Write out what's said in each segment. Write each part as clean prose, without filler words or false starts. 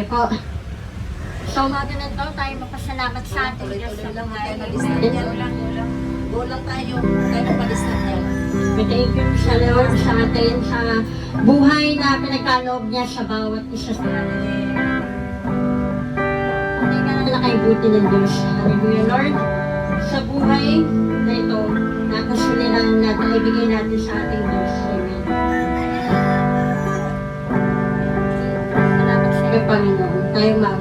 you po. So, maganan daw tayo mapasalamat sa ating Diyos sa buhay. Go lang tayo. Tayo magpalistan yan. We thank you sa Lord sa atin, sa buhay na pinagkaloob niya sa bawat isa sa atin. Hindi ka na nakaibuti ng Diyos. Hallelujah, Lord. Sa buhay na ito, nakasuliran natin, ibigay natin sa ating Diyos. Amen. Salamat sa iyo, Panginoon. Tayo, ma'am.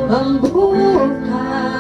Ang buhay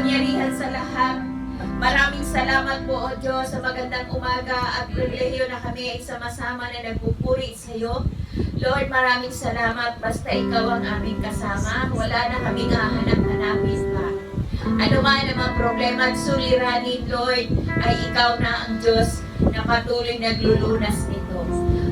makapangyarihan sa lahat. Maraming salamat po, O Diyos, sa magandang umaga at pribilehiyo na kami ay sama-sama na nagpupuri sa iyo. Lord, maraming salamat. Basta ikaw ang aming kasama. Wala na kaming hahanap-hanapin pa. Ano man ang mga problema at suliranin, Lord, ay ikaw na ang Diyos na patuloy naglulunas nito.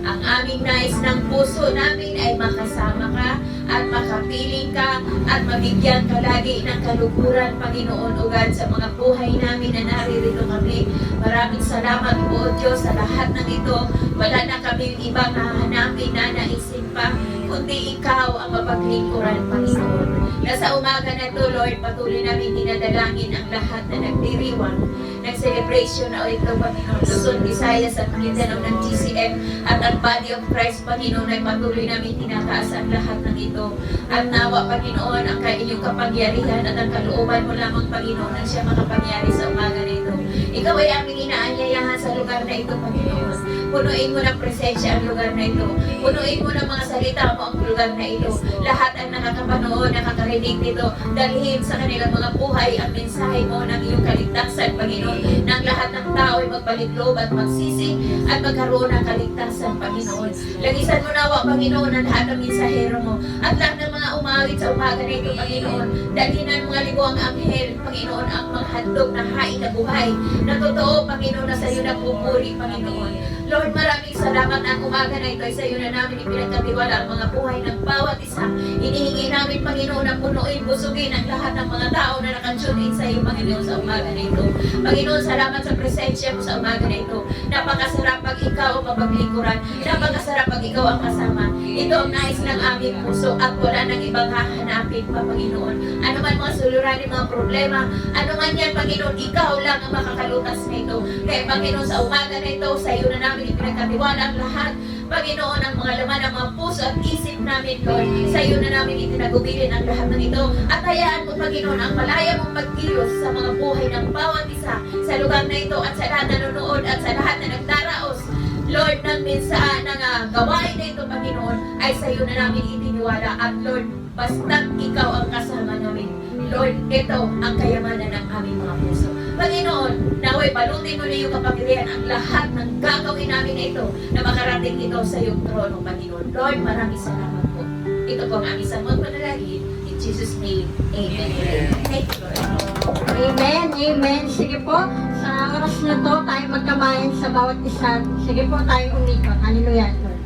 Ang aming nais ng puso namin ay makasama ka at makapiling ka at mabigyan ka lagi ng kaluguran, Panginoon, ugad sa mga buhay namin na naririto kami. Maraming salamat po, Diyos, sa lahat ng ito. Wala na kami ibang hahanapin na naisin pa, kundi ikaw ang mapaglingkuran, Panginoon. Nasa umaga na ito, Lord, patuloy namin dinadalangin ang lahat na nagdiriwang ng celebration na ito, Panginoon. Luzon, Visayas at Mindanao ng GCM at ang Body of Christ, Panginoon, ay patuloy namin tinataas ang lahat ng ito. At nawa, Panginoon, ang inyong kapangyarihan at ang kalooban mo lamang, Panginoon, ang siya makapangyari sa umaga na ito. Ikaw ay aming inaanyayahan sa lugar na ito, Panginoon. Punuin mo ng presensya ang lugar na ito. Punuin mo ng mga salita mo ang lugar na ito. Lahat ang nakakapanood, nakakarinig nito, dalhin sa kanilang mga buhay ang mensahe mo ng iyong kaligtasan, Panginoon, nang lahat ng tao ay magbalik loob at magsisi at magkaroon ng kaligtasan, Panginoon. Lagisan mo nawa, Panginoon, ang lahat ng mensahero mo at lahat ng mga umawit sa umaga na ito, Panginoon. Dalhin ang mga libuang anghel, Panginoon, ang mga handog na hain na buhay na totoo, Panginoon, na sa iyo nagpupuri, Panginoon. Lord, maraming salamat na ang umaga na ito ay sa iyo na namin ipinagkatiwala ang mga buhay ng bawat isa. Hinihingi namin, Panginoon, na punuin, busugin ang lahat ng mga tao na nakatune in sa iyo, Panginoon, sa umaga na ito. Panginoon, salamat sa presensya mo sa umaga na ito. Napakasarap pag ikaw ang mapaglingkuran. Napakasarap pag ikaw ang kasama. Ito ang nais ng aming puso at wala nang ibang hahanapin pa, Panginoon. Ano man mga suliranin, mga problema, ano man yan, Panginoon, ikaw lang ang makakalutas na ito. Kaya, Panginoon, sa umaga na ito, sa iyo na namin ipinagkatiwala ang lahat, Panginoon, ang mga laman ng mga puso at isip namin, Lord. Sa iyo na namin itinagubilin ang lahat ng ito. At hayaan mo, Panginoon, ang malaya mong pagkilos sa mga buhay ng bawat isa sa lugar na ito at sa lahat na nanonood at sa lahat na nagdaraos, Lord, ng minsan ng gawain na ito, Panginoon, ay sa iyo na namin itiniwala. At Lord, basta't ikaw ang kasama namin, Lord, ito ang kayamanan ng aming mga puso. Panginoon, naway balutin mo na iyong kapangyarihan ang lahat ng gagawin namin na ito na makarating ito sa iyong trono, Panginoon. Lord, maraming salamat po. Ito po ang aming samot panalangin. In Jesus' name, Amen. Thank you, Lord. Amen, amen. Sige po, sa oras na to, tayo magkamayan sa bawat isa. Sige po, tayo umikot. Hallelujah, Lord.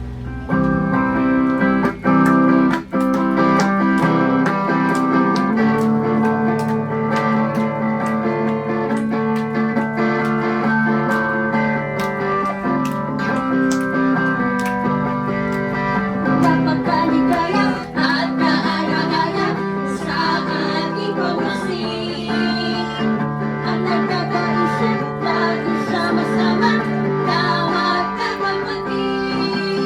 Napakaligaya at kaaya-aya sa ating pagmasing. Ang nagkakaisip lagi sama-sama, tawag ka kapatid.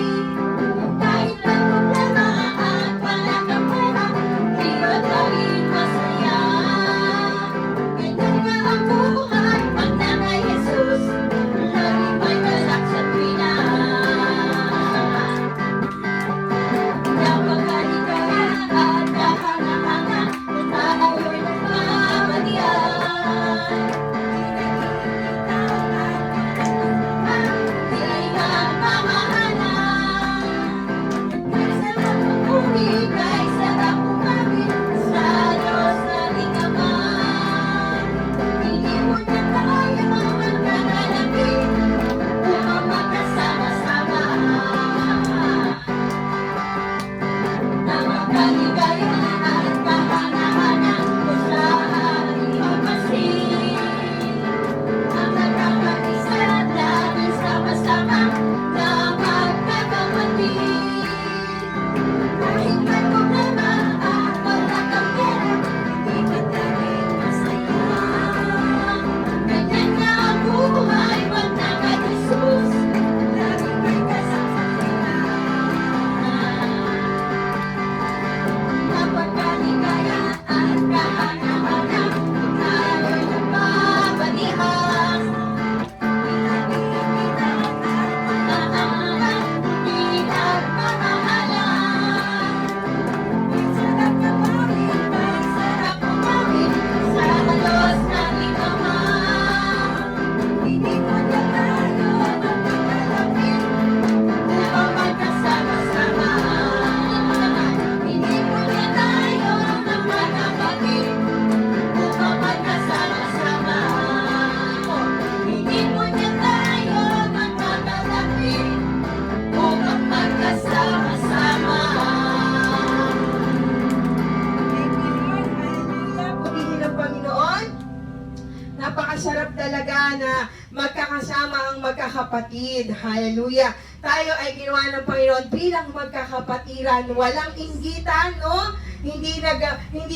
talaga na magkakasama ang magkakapatid. Hallelujah. Tayo ay ginawa ng Panginoon bilang magkakapatiran. Walang inggitan, no? Hindi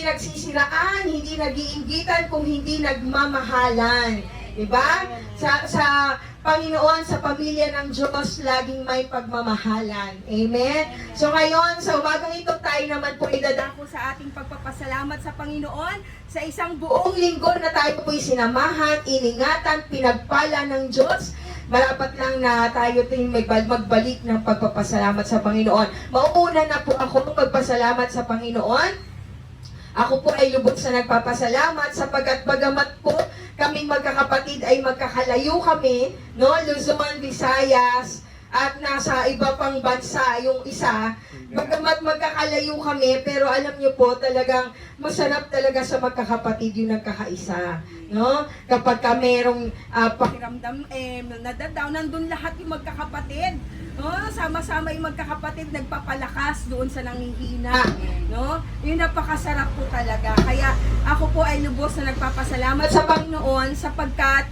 nagsisiraan, hindi nag-iinggitan kung hindi nagmamahalan. Diba? Sa Panginoon, sa pamilya ng Diyos, laging may pagmamahalan. Amen? So ngayon, sa umagang ito, tayo naman po idadako sa ating pagpapasalamat sa Panginoon sa isang buong linggo na tayo po'y sinamahan, iningatan, pinagpala ng Diyos. Marapat lang na tayo din magbalik ng pagpapasalamat sa Panginoon. Mauuna na po ako magpasalamat sa Panginoon. Ako po ay lubos na nagpapasalamat sapagkat bagamat po kaming magkakapatid ay magkakalayo kami, no? Luzon, Visayas, at nasa iba pang bansa yung isa. Bagamat magkakalayo kami, pero alam niyo po talagang masarap talaga sa magkakapatid yung nagkakaisa, no? Kapag ka merong pakiramdam, nadadaw, nandun lahat yung magkakapatid. No, sama-sama yung magkakapatid nagpapalakas doon sa nanghihina, no? Yun napakasarap po talaga. Kaya ako po ay lubos na nagpapasalamat sa Panginoon sapagkat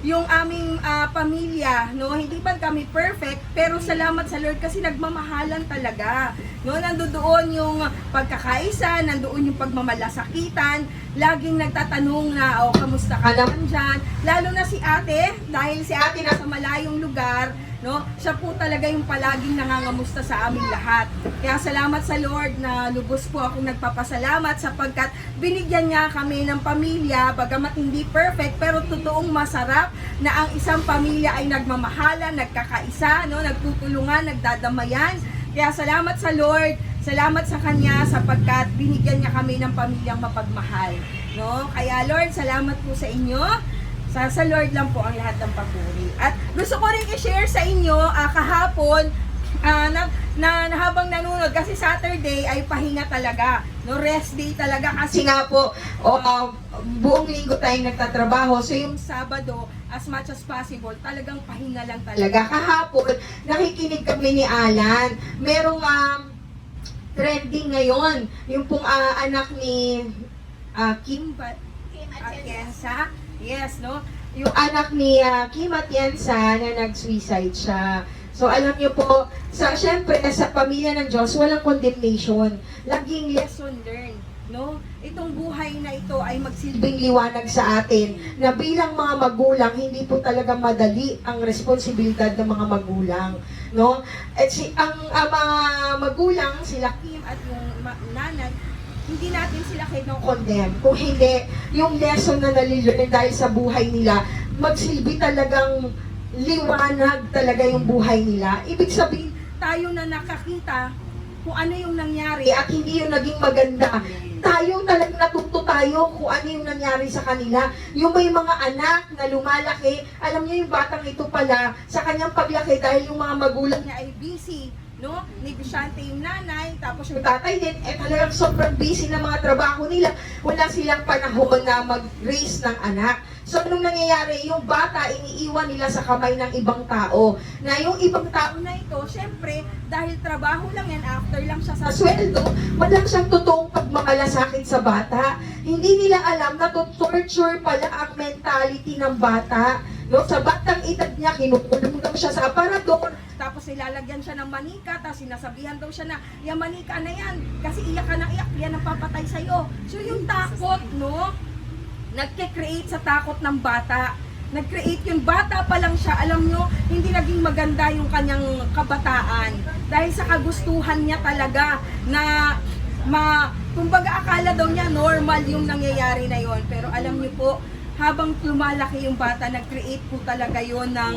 yung aming pamilya, no, hindi man kami perfect, pero salamat sa Lord kasi nagmamahalan talaga. No, nandoon yung pagkakaisa, nandoon yung pagmamalasakitan, laging nagtatanong na, kamusta ka naman dyan? Lalo na si ate, dahil si ate nasa malayong lugar, no? Siya po talaga yung palaging nangangamusta sa aming lahat. Kaya salamat sa Lord na lubos po akong nagpapasalamat sapagkat binigyan niya kami ng pamilya, bagamat hindi perfect, pero totoong masarap na ang isang pamilya ay nagmamahalan, nagkakaisa, no? Nagtutulungan, nagdadamayan. Kaya salamat sa Lord, salamat sa Kanya sapagkat binigyan niya kami ng pamilyang mapagmahal. No? Kaya Lord, salamat po sa inyo. Sa Lord lang po ang lahat ng papuri. At gusto ko rin i-share sa inyo kahapon na habang nanonood kasi Saturday ay pahinga talaga, no, rest day talaga kasi nga po buong linggo tayong nagtatrabaho, so yung Sabado as much as possible talagang pahinga lang talaga. Kahapon nakikinig kami ni Alan, merong trending ngayon yung pong anak ni Kim Atienza. Yes, no? Yung anak ni Kim Atienza na nag-suicide siya. So, alam niyo po, syempre, sa pamilya ng Diyos, walang condemnation. Laging lesson learned, no? Itong buhay na ito ay magsilbing liwanag sa atin na bilang mga magulang, hindi po talaga madali ang responsibilidad ng mga magulang, no? At ang mga magulang, sila Kim at yung nanay, hindi natin sila kino-condemn. Kung hindi, yung lesson na nalilearn dahil sa buhay nila, magsilbi talagang liwanag talaga yung buhay nila. Ibig sabihin, tayo na nakakita kung ano yung nangyari at hindi yung naging maganda. Tayo talagang natuto tayo kung ano yung nangyari sa kanila. Yung may mga anak na lumalaki, alam niyo yung batang ito pala, sa kanyang paglaki dahil yung mga magulang niya ay busy, no? Negosyante yung nanay, tapos yung tatay din, talagang sobrang busy na mga trabaho nila. Wala silang panahon na mag-raise ng anak. So, anong nangyayari? Yung bata, iniiwan nila sa kamay ng ibang tao. Na yung ibang tao na ito, syempre, dahil trabaho lang yan, after lang siya sa sweldo, walang siyang totoong pagmamalasakit sa bata. Hindi nila alam na torture pala ang mentality ng bata. No? Sa batang edad niya, kinukulong daw siya sa aparador, tapos nilalagyan siya ng manika, tapos sinasabihan daw siya na, yung manika na yan, kasi iyak ka na iyak, yan ang papatay sa'yo. So yung takot, no? Nagke-create sa takot ng bata. Nag-create yung bata pa lang siya, alam nyo, hindi naging maganda yung kanyang kabataan. Dahil sa kagustuhan niya talaga na kumbaga akala daw niya normal yung nangyayari na yon. Pero alam niyo po, habang lumalaki yung bata, nag-create po talaga yon ng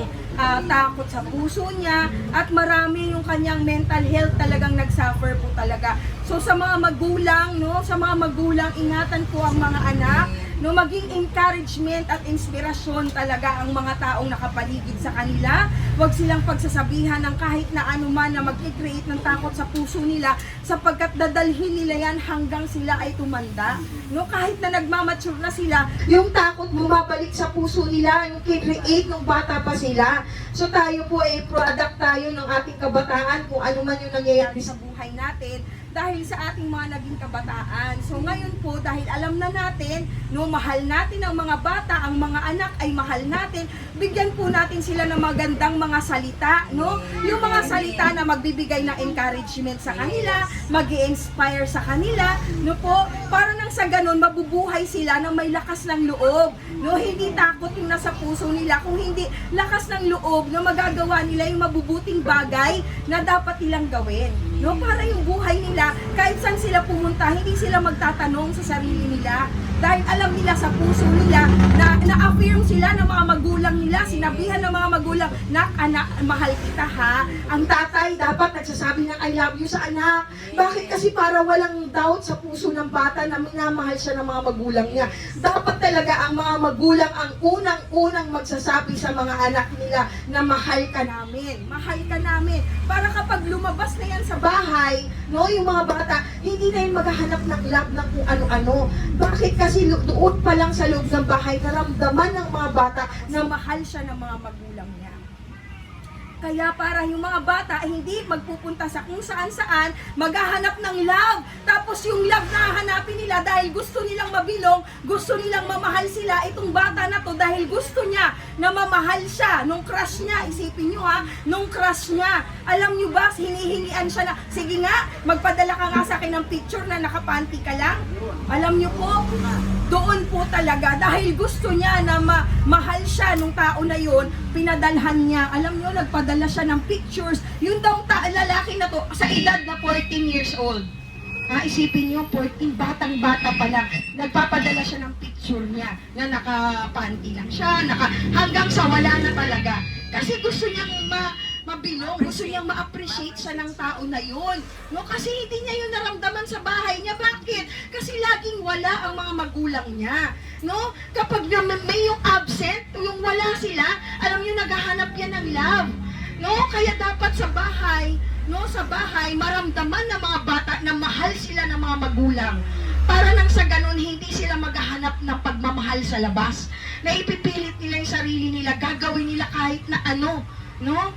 takot sa puso niya at marami yung kanyang mental health talagang nag-suffer po talaga. So sa mga magulang, no, sa mga magulang, ingatan po ang mga anak, no, maging encouragement at inspirasyon talaga ang mga taong nakapaligid sa kanila. Huwag silang pagsasabihan ng kahit na anuman na mag-create ng takot sa puso nila sapagkat dadalhin nila yan hanggang sila ay tumanda. No, kahit na nagmamature na sila, yung takot bumabalik sa puso nila, yung create ng bata pa sila. So tayo po ay product tayo ng ating kabataan kung ano man yung nangyayari sa buhay natin. dahil sa ating mga naging kabataan. So ngayon po, dahil alam na natin, no, mahal natin ang mga bata, ang mga anak ay mahal natin, bigyan po natin sila ng magandang mga salita, no? Yung mga salita na magbibigay ng encouragement sa kanila, mag-i-inspire sa kanila, no po, para nang sa ganun, mabubuhay sila ng may lakas ng loob, no? Hindi takot yung nasa puso nila, kung hindi lakas ng loob na magagawa nila yung mabubuting bagay na dapat nilang gawin, no? Para yung buhay nila, kahit saan sila pumunta, hindi sila magtatanong sa sarili nila, dahil alam nila sa puso nila na na-affirm sila ng mga magulang nila, sinabihan ng mga magulang, anak, mahal kita ha. Ang tatay dapat nagsasabi ng I love you sa anak. Bakit? Kasi para walang doubt sa puso ng bata na minamahal siya ng mga magulang niya. Dapat talaga ang mga magulang ang unang-unang magsasabi sa mga anak nila na mahal ka namin. Mahal ka namin. Para kapag lumabas na yan sa Bahay, no, yung mga bata, hindi na yun maghahanap ng love ng kung ano-ano. Bakit? Kasi doon pa lang sa loob ng bahay, naramdaman ng mga bata na mahal siya ng mga magulang niya. Kaya para yung mga bata ay hindi magpupunta sa kung saan-saan, maghahanap ng love. Tapos yung love na hahanapin nila dahil gusto nilang mabilong, gusto nilang mamahal sila, itong bata na to dahil gusto niya na mamahal siya. Nung crush niya, isipin nyo ha, nung crush niya, alam nyo ba, hinihingian siya na, sige nga, magpadala ka nga sa akin ng picture na nakapanty ka lang. Alam nyo po, doon po talaga, dahil gusto niya na mahal siya nung tao na yun, pinadalhan niya. Alam nyo, nagpadala siya ng pictures. Yung daw lalaki na to, sa edad na 14 years old. Isipin nyo, 14, batang-bata pa lang. Nagpapadala siya ng picture niya na naka-panty lang siya, hanggang sa wala na talaga. Kasi gusto niyang mabilong, gusto niyang ma-appreciate siya ng tao na yun. No, kasi hindi niya yun naramdaman sa bahay niya. Bakit? Kasi laging wala ang mga magulang niya. No? Kapag may yung absent, yung wala sila, alam niyo, naghahanap yan ng love. No? Kaya dapat sa bahay, no, sa bahay, maramdaman ng mga bata na mahal sila ng mga magulang. Para nang sa ganun, hindi sila maghahanap ng pagmamahal sa labas. Na ipipilit nila yung sarili nila, gagawin nila kahit na ano. No?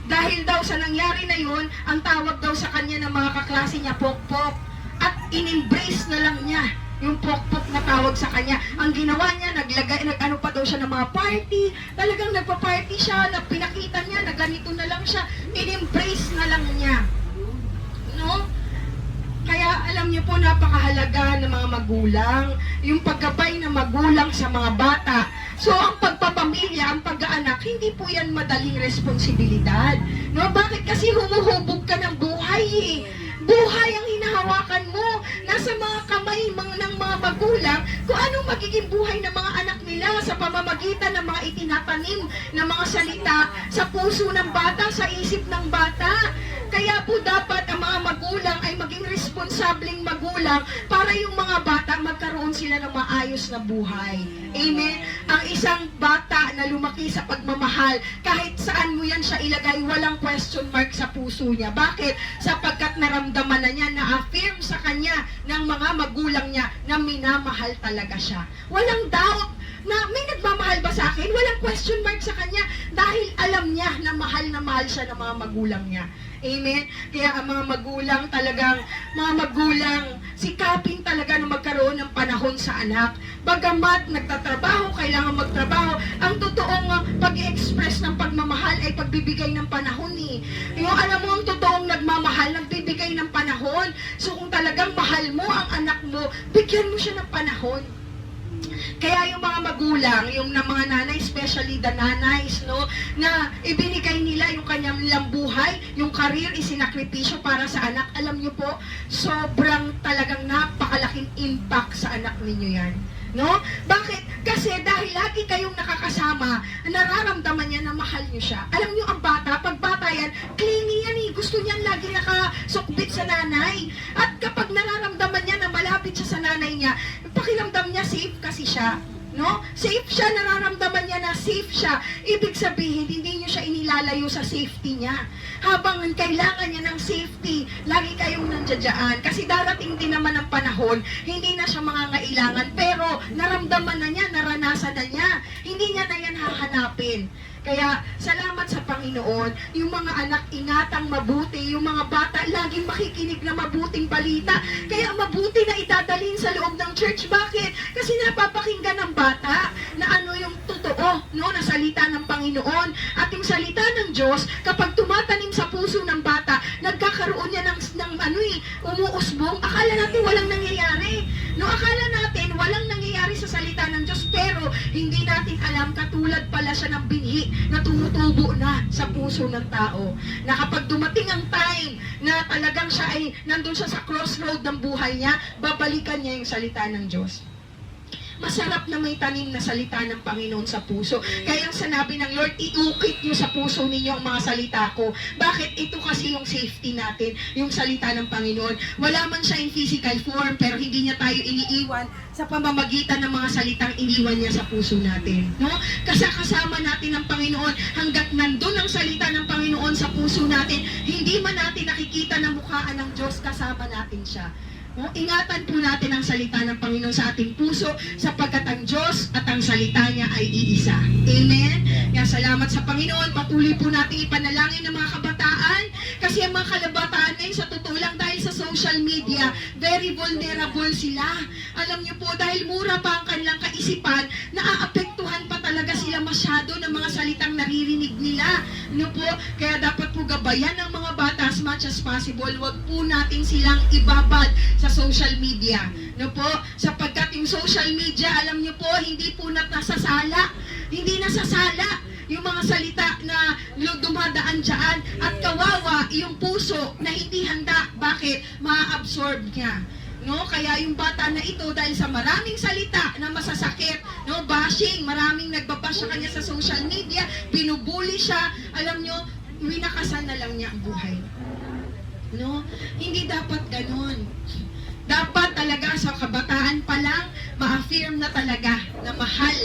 Dahil daw sa nangyari na yun, ang tawag daw sa kanya ng mga kaklase niya, pokpok. At in-embrace na lang niya yung pokpok na tawag sa kanya. Ang ginawa niya, nag-ano pa daw siya ng mga party. Talagang nagpa-party siya, pinakita niya na ganito na lang siya. In-embrace na lang niya. No? Kaya alam niyo po, napakahalaga ng mga magulang, yung paggabay ng magulang sa mga bata. So, ang pagpapamilya, ang pag-aanak, hindi po yan madaling responsibilidad. No? Bakit? Kasi humuhubog ka ng buhay eh. Buhay ang hinahawakan mo. Nasa mga kamay ng mga magulang kung anong magiging buhay ng mga anak nila sa pamamagitan ng mga itinatanim ng mga salita sa puso ng bata, sa isip ng bata. Kaya po dapat ang mga magulang ay maging responsableng magulang para yung mga bata magkaroon sila ng maayos na buhay. Amen? Ang isang bata na lumaki sa pagmamahal, kahit saan mo yan siya ilagay, walang question mark sa puso niya. Bakit? Sapagkat naramdaman na niya, na-affirm sa kanya ng mga magulang niya na minamahal talaga siya. Walang doubt na may nagmamahal ba sa akin? Walang question mark sa kanya dahil alam niya na mahal siya ng mga magulang niya. Amen? Kaya ang mga magulang talagang, mga magulang, sikapin talaga na magkaroon ng panahon sa anak. Bagamat nagtatrabaho, kailangan magtrabaho, ang totoong pag-i-express ng pagmamahal ay pagbibigay ng panahon eh. Yung alam mo, ang totoong nagmamahal, nagbibigay ng panahon. So kung talagang mahal mo ang anak mo, bigyan mo siya ng panahon. Kaya yung mga magulang, yung mga nanay, especially the nanays, no, na ibinigay nila yung kanyang buhay, yung career, isinakripisyo para sa anak. Alam niyo po, sobrang talagang napakalaking impact sa anak ninyo yan. No? Bakit? Kasi dahil lagi kayong nakakasama, nararamdaman niya na mahal niyo siya. Alam niyo, ang bata, pag bata yan, clingy yan eh. Gusto niyan lagi nakasukbit sa nanay. At kapag nararamdaman niya na malapit siya sa nanay niya, pakiramdam niya safe kasi siya. No? Safe siya, nararamdaman niya na safe siya. Ibig sabihin, hindi niyo siya inilalayo sa safety niya. Habang kailangan niya ng safety, lagi kayong nandiyan. Kasi darating din naman ang panahon, hindi na siya mangangailangan, pero naramdaman na niya, naranasan na niya. Hindi niya na yan hahanapin. Kaya salamat sa Panginoon. Yung mga anak, ingatang mabuti. Yung mga bata, laging makikinig na mabuting balita. Kaya mabuti na idadalhin sa loob ng church. Bakit? Kasi napapakinggan ng bata na ano yung totoo, no, na salita ng Panginoon. At yung salita ng Diyos, kapag tumatanim sa puso ng bata, nagkakaroon niya ng umuusbong. Akala natin walang nangyayari. No, akala natin walang nangyayari sa salita ng Diyos, pero hindi natin alam, katulad pala siya ng binhi na tumutubo na sa puso ng tao. Na kapag dumating ang time na talagang siya ay nandun siya sa crossroad ng buhay niya, babalikan niya yung salita ng Diyos. Masarap na may tanim na salita ng Panginoon sa puso. Kaya ang sinabi ng Lord, iukit nyo sa puso ninyo ang mga salita ko. Bakit? Ito kasi yung safety natin, yung salita ng Panginoon. Wala man siya in physical form, pero hindi niya tayo iniiwan sa pamamagitan ng mga salitang iniwan niya sa puso natin. No? Kasama natin ang Panginoon hanggat nandun ang salita ng Panginoon sa puso natin, hindi man natin nakikita na mukhaan ng Diyos, kasama natin siya. No, ingatan po natin ang salita ng Panginoon sa ating puso sapagkat ang Diyos at ang salita niya ay iisa. Amen? Kaya salamat sa Panginoon. Patuloy po natin ipanalangin ng mga kabataan kasi ang mga kabataan ngayon sa totoo lang dahil sa social media, very vulnerable sila. Alam niyo po, dahil mura pa ang kanilang kaisipan, naaapektuhan pa talaga sila masyado ng mga salitang naririnig nila. Ano po? Kaya dapat po gabayan ng mga bata as much as possible. Huwag po natin silang ibabad sa social media. No po? Sapagkat yung social media, alam niyo po, hindi po nasasala. Hindi nasasala yung mga salita na dumadaan dyan. At kawawa yung puso na hindi handa. Bakit? Ma-absorb niya. No? Kaya yung bata na ito, dahil sa maraming salita na masasakit, no, bashing, maraming nagbabash sa kanya sa social media, binubuli siya, alam nyo, winakasan na lang niya ang buhay. No? Hindi dapat ganon. Dapat talaga sa kabataan pa lang, ma-affirm na talaga na mahal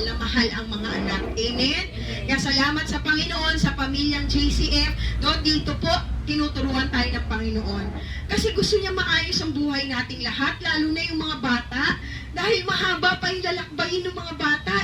ang mga anak. Amen? Kaya salamat sa Panginoon, sa pamilyang JCF. Dito po, tinuturuan tayo ng Panginoon. Kasi gusto niya maayos ang buhay nating lahat, lalo na yung mga bata. Dahil mahaba pa yung lalakbayin ng mga bata,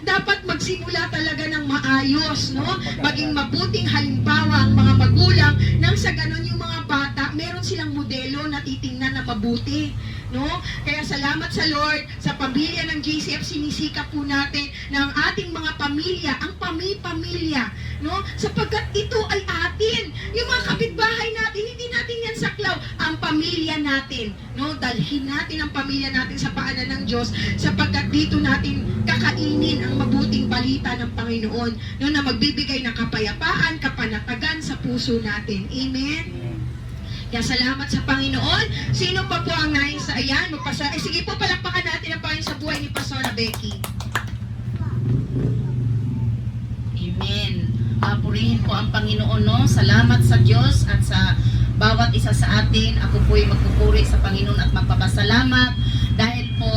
dapat magsimula talaga ng maayos, no? Maging mabuting halimbawa ang mga magulang nang sa ganon yung mga bata, meron silang modelo na titingnan na mabuti, no? Kaya salamat sa Lord, sa pamilya ng JCF, sinisikap po natin na ang ating mga pamilya, ang pamilya, no? Sapagkat ito ay atin. Yung mga kapitbahay natin, hindi natin yan saklaw. Ang pamilya natin, no? Dalhin natin ang pamilya natin sa paanan ng Diyos sapagkat dito natin kakainin ang mabuting balita ng Panginoon, no? Na magbibigay ng kapayapaan, kapanatagan sa puso natin. Amen? Kaya salamat sa Panginoon. Sino pa po ang nais sa ayan? Sige po, palakpakan natin ang Panginoon sa buhay ni Pastora Becky. Amen. Purihin po ang Panginoon, no? Salamat sa Diyos at sa bawat isa sa atin. Ako po'y magpupuri sa Panginoon at magpapasalamat dahil po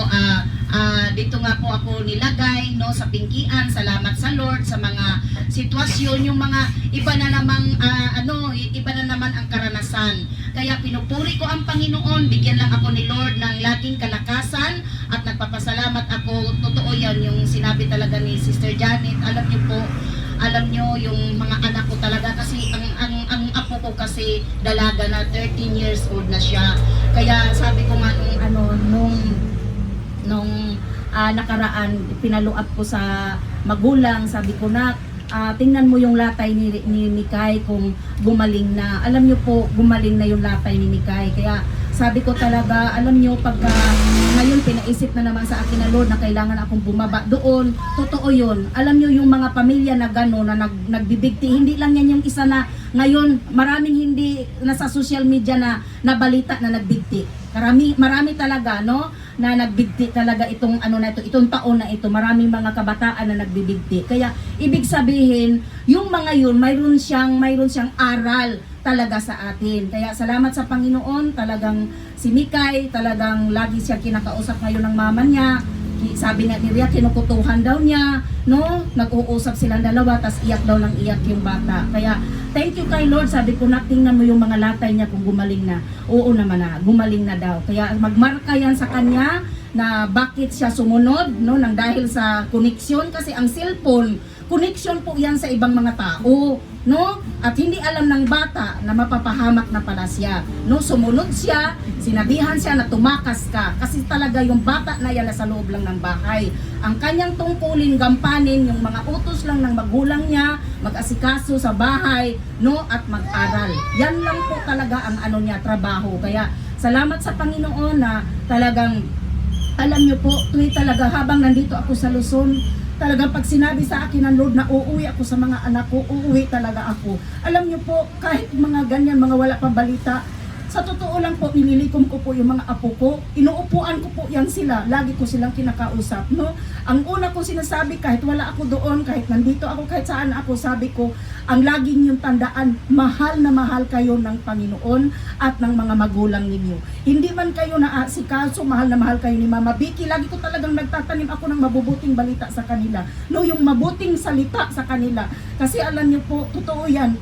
dito nga po ako nilagay, no, sa pingkian. Salamat sa Lord sa mga sitwasyon, yung mga iba na naman ang karanasan. Kaya pinupuri ko ang Panginoon, bigyan lang ako ni Lord ng laging kalakasan at nagpapasalamat ako. Totoo yan yung sinabi talaga ni Sister Janet. Alam nyo yung mga anak ko talaga kasi ang apo ko kasi dalaga na 13 years old na siya. Kaya sabi ko nga nung nakaraan pinaluap ko sa magulang, sabi ko na tingnan mo yung latay ni Mikay kung gumaling na. Alam nyo po, gumaling na yung latay ni Mikay. Kaya sabi ko talaga, alam nyo, pagka ngayon pinaisip na naman sa akin na Lord na kailangan akong bumaba doon, totoo yun. Alam nyo yung mga pamilya na gano'n na nagbibigti, hindi lang yan yung isa na ngayon, maraming hindi nasa social media na nabalita na nagbigti. Marami talaga, no? Na nagbigti talaga itong itong taon na ito. Maraming mga kabataan na nagbibigti. Kaya ibig sabihin, yung mga yun, mayroon siyang aral talaga sa atin. Kaya salamat sa Panginoon, talagang si Mikay, talagang lagi siya kinakausap ngayon ng mama niya. Sabi nga ni Ria, kinukutuhan daw niya, no? Nag-uusap silang dalawa, tas iyak daw ng iyak yung bata. Kaya, thank you kay Lord. Sabi ko, tingnan mo yung mga latay niya kung gumaling na. Oo naman na, gumaling na daw. Kaya, magmarka yan sa kanya na bakit siya sumunod, no? Nang dahil sa koneksyon, kasi ang cellphone, connection po yan sa ibang mga tao, no? At hindi alam ng bata na mapapahamak na pala siya, no? Sumunod siya, sinabihan siya na tumakas ka, kasi talaga yung bata na yan nasa loob lang ng bahay. Ang kanyang tungkulin, gampanin yung mga utos lang ng magulang niya, mag-asikaso sa bahay, no? At mag-aral. Yan lang po talaga ang ano niya, trabaho. Kaya salamat sa Panginoon na talagang, alam niyo po, tuwi talaga habang nandito ako sa Luzon, talagang pag sinabi sa akin ng Lord na uuwi ako sa mga anak ko, uuwi talaga ako. Alam niyo po, kahit mga ganyan, mga wala pang balita, sa totoo lang po, nililikom ko po yung mga apo ko. Inuupuan ko po yan sila. Lagi ko silang kinakausap, no? Ang una ko sinasabi, kahit wala ako doon, kahit nandito ako, kahit saan ako, sabi ko, ang laging yung tandaan, mahal na mahal kayo ng Panginoon at ng mga magulang ninyo. Hindi man kayo naasikaso, mahal na mahal kayo ni Mama Vicky. Lagi ko talagang nagtatanim ako ng mabubuting balita sa kanila. No, yung mabuting salita sa kanila. Kasi alam niyo po, totoo yan.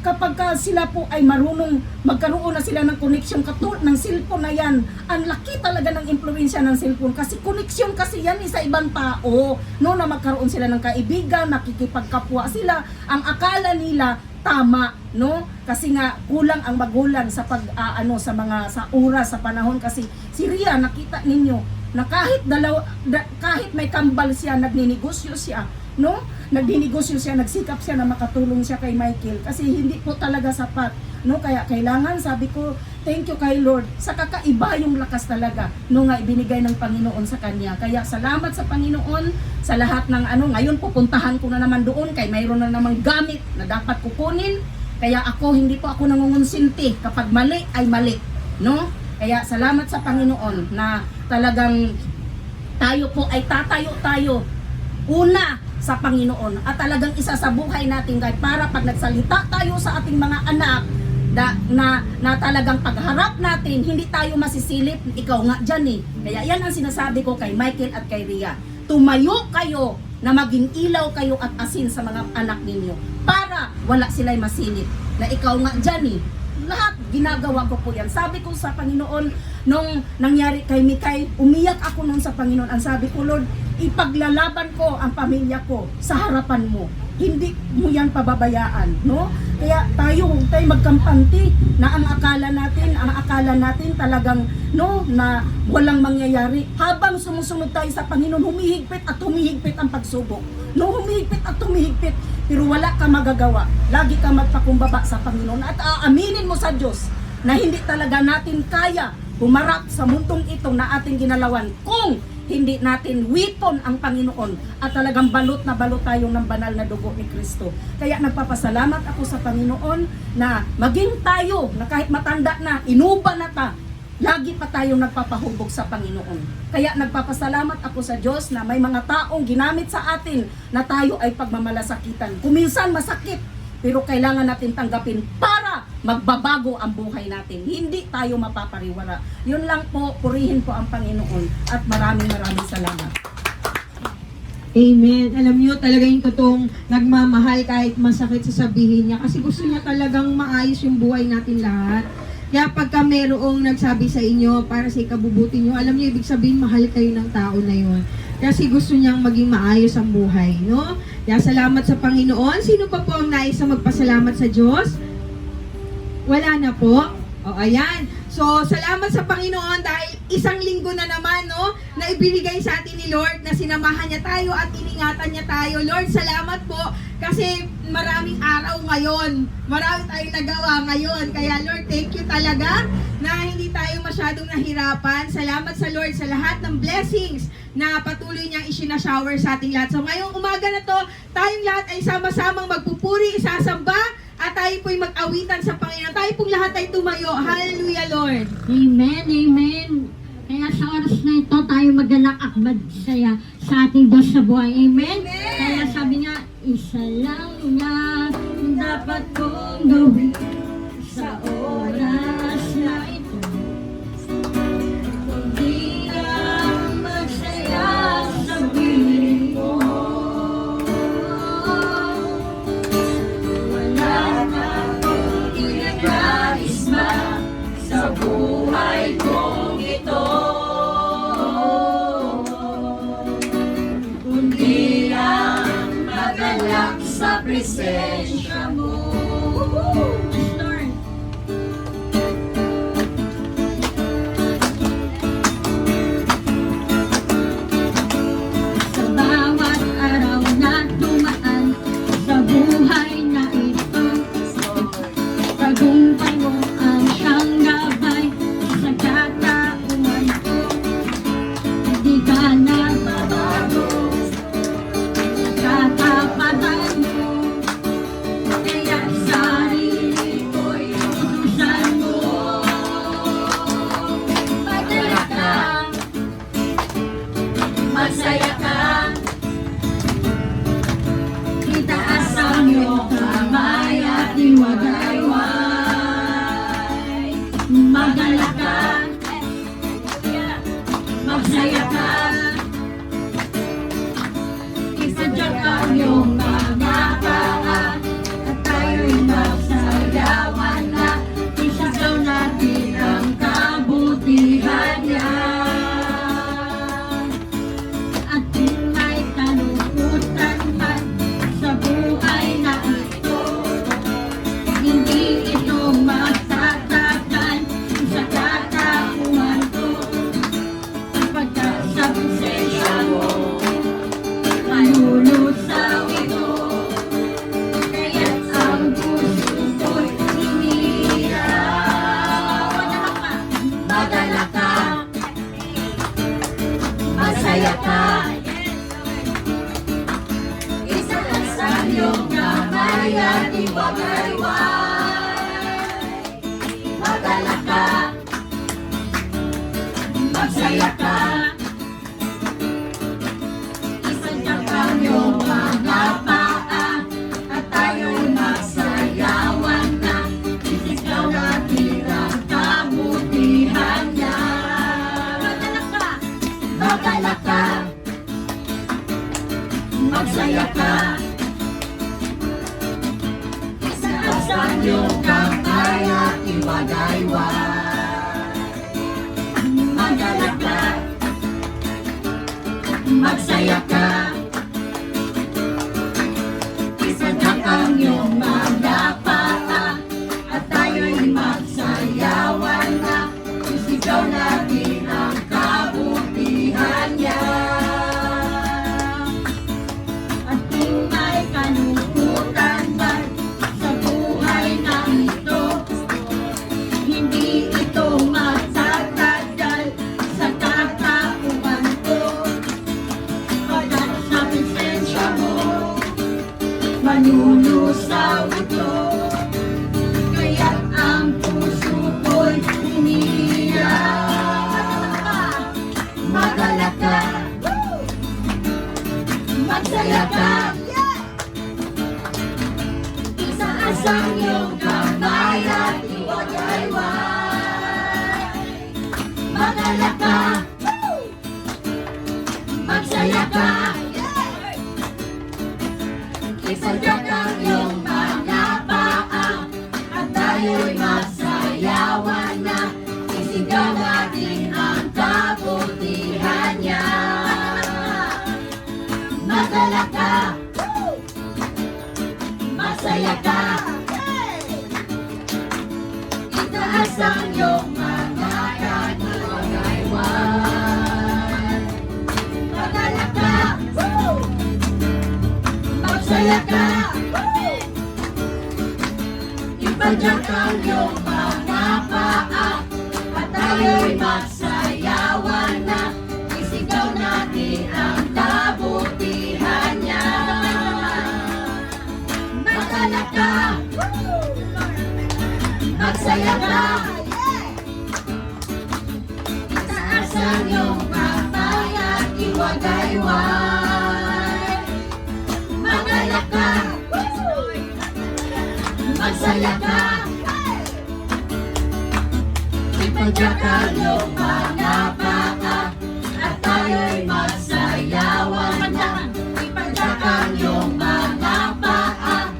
Kapag sila po ay marunong magkaroon na sila ng connection katulad ng cellphone na yan, ang laki talaga ng impluwensya ng cellphone kasi connection kasi yan sa ibang tao, no, na magkaroon sila ng kaibigan, nakikipagkapwa sila, ang akala nila tama, no, kasi nga kulang ang magulang sa pag sa mga sa oras sa panahon. Kasi si Ria, nakita ninyo na kahit may kambal siya, nagninegosyo siya, no? Nagdinegosyo siya, nagsikap siya na makatulong siya kay Michael kasi hindi po talaga sapat, no? Kaya kailangan, sabi ko, thank you kay Lord sa kakaiba yung lakas talaga, no, nga ibinigay ng Panginoon sa kanya. Kaya salamat sa Panginoon sa lahat ng ngayon pupuntahan ko na naman doon kay mayroon na namang gamit na dapat kukunin. Kaya ako, hindi po ako nangungonsinti, kapag mali ay mali, no? Kaya salamat sa Panginoon na talagang tayo po ay tatayo tayo una sa Panginoon at talagang isa sa buhay natin, kahit para pag nagsalita tayo sa ating mga anak na talagang pagharap natin, hindi tayo masisilip. Ikaw nga dyan Kaya yan ang sinasabi ko kay Michael at kay Ria. Tumayo kayo na maging ilaw kayo at asin sa mga anak ninyo para wala sila'y masilip na ikaw nga dyan Lahat ginagawa ko po yan. Sabi ko sa Panginoon, nung nangyari kay Mikay, umiyak ako nun sa Panginoon. Ang sabi ko, Lord, ipaglalaban ko ang pamilya ko sa harapan mo. Hindi mo yan pababayaan, no? Kaya tayo magkampanti na ang akala natin talagang, no, na walang mangyayari. Habang sumusunod tayo sa Panginoon, humihigpit at humihigpit ang pagsubok. No, humihigpit at humihigpit, pero wala ka magagawa. Lagi ka magpakumbaba sa Panginoon at aaminin mo sa Diyos na hindi talaga natin kaya humarap sa mundong ito na ating ginalawan kung hindi natin weapon ang Panginoon at talagang balot na balot tayo ng banal na dugo ni Kristo. Kaya nagpapasalamat ako sa Panginoon na maging tayo na kahit matanda na, inuba na ta, lagi pa tayong nagpapahubog sa Panginoon. Kaya nagpapasalamat ako sa Diyos na may mga taong ginamit sa atin na tayo ay pagmamalasakitan. Kuminsan masakit, pero kailangan natin tanggapin para magbabago ang buhay natin. Hindi tayo mapapariwara. Yun lang po, purihin po ang Panginoon at maraming salamat. Amen. Alam niyo, talaga yung totoong nagmamahal kahit masakit sasabihin niya kasi gusto niya talagang maayos yung buhay natin lahat. Kaya pagka merong nagsabi sa inyo para sa ikabubuti niyo, alam niyo, ibig sabihin mahal kayo ng tao na yun. Kasi gusto niyang maging maayos ang buhay, no? Kaya salamat sa Panginoon. Sino pa po ang nais na magpasalamat sa Diyos? Wala na po? O, ayan. So, salamat sa Panginoon dahil isang linggo na naman, no, na ibinigay sa atin ni Lord na sinamahan niya tayo at iningatan niya tayo. Lord, salamat po kasi maraming araw ngayon. Marami tayong nagawa ngayon. Kaya Lord, thank you talaga na hindi tayo masyadong nahirapan. Salamat sa Lord sa lahat ng blessings na patuloy niyang isinashower sa ating lahat. So, ngayong umaga na to, tayong lahat ay sama-samang magpupuri, isasamba, at tayo po'y mag-awitan sa Panginoon. Tayo pong lahat ay tumayo. Hallelujah, Lord. Amen, amen. Kaya sa oras na ito, tayo magalak akbad saya sa ating Diyos sa buhay. Amen? Kaya sabi niya, isa lang na dapat kong gawin sa oras na ito. Hindi lang magsaya sa piling mo. Wala na akong inagarisma sa buhay kong ito. Kundi ang magala presensya mo. Yes, Lord. Sa bawat araw na dumaan sa buhay na ito, tagumpay mo ang siyang gabay sa katauhan ko. Di ka nagbabago, katapatan mo, kaya sarili ko'y utusan mo. Padala ka, masaya ka, itaas ang iyong kamay at iwagayway. Magala ka, magsaya ka, isadyak ang iyong mga paa, at tayo'y magsayawan na, isagaw natin ang kabutihan niya. At kung may kalungkutan man sa buhay na ito, hindi ito magtatagal sa katauhan ko. Sapagkat sa presensya mo, malulusaw ito. Kaya't ang puso ko'y hinihiyaw. Madala ka, masaya ka, isaas ang iyong kamay at iwagayway. Madala ka, magsaya ka, isadyak ang iyong mga paa, at tayo'y magsayawan na, isisigaw natin ang kabutihan niya. Magala ka, magsaya ka, isaas ang iyong kamay at iwagayway. Magala ka, magsaya ka, isadyak ang iyong mga paa, at tayo'y magsayawan na, isigaw natin ang kabutihan niya. At kung may kalungkutan man sa buhay na ito, hindi ito magtatagal sa katauhan ko. Pagkat sa presensya mo, malulusaw ito. Kaya't ang puso ko'y hinihiyaw. Magala ka, magsaya ka, isaas ang iyong kamay at iwagayway. Magala ka, magsaya ka, isadyak ang iyong mga paa, at tayo'y magsayawan na, isigaw natin ang kabutihan niya. Magala ka, masaya ka, itaas ang iyong mga kaniwagayway. Magala ka, magsaya ka, ipadyak ang iyong mga paa, at tayo'y magsayawan na, isigaw natin ang kabutihan niya. Magala ka, magsaya ka, itaas ang iyong kamay at iwagayway. Magala ka, magsaya ka, ipadyak ang iyong mga paa, at tayo'y magsayawan na, ipadyak ang iyong mga paa,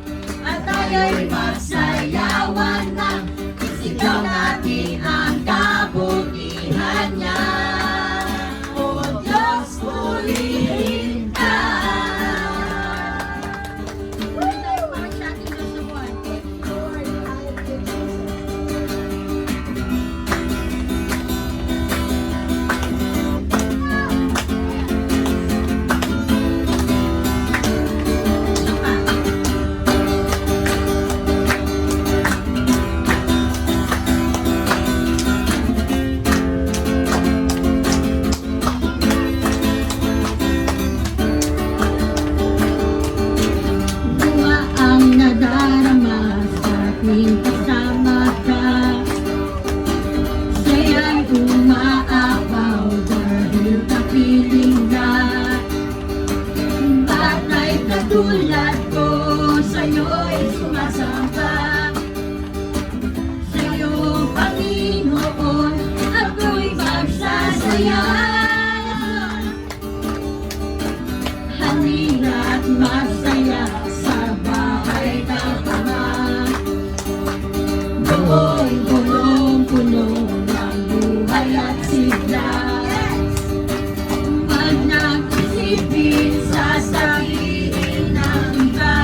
at tayo'y magsayawan na, isigaw natin ang kabutihan niya. O Diyos, purihin ka. katulad ko, sa'yo'y sumasamba. Sa'yo, Panginoon, ako'y magsasaya. Halina't magsaya sa bahay ng Ama. Doon punong-puno ng buhay at sigla. Pag nag-isipin, sasabihin ng iba,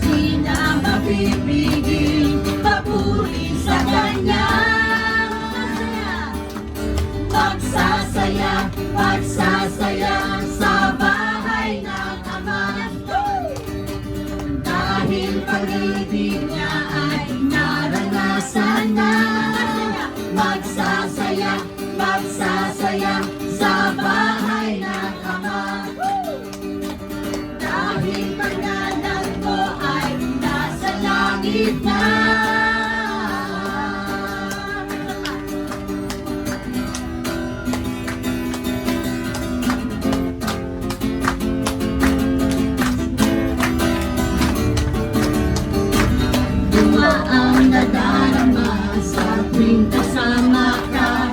sila mapipigil, papuri sa Kanya. Magsasaya, magsasaya sa bahay ng Ama. Dahil pag-ibig niya ay naranasan na. Magsasaya, magsasaya sa bahay ng Ama. Dahil pangalan ko ay nasa langit na. Ang nadarama sa tuwing kasama ka.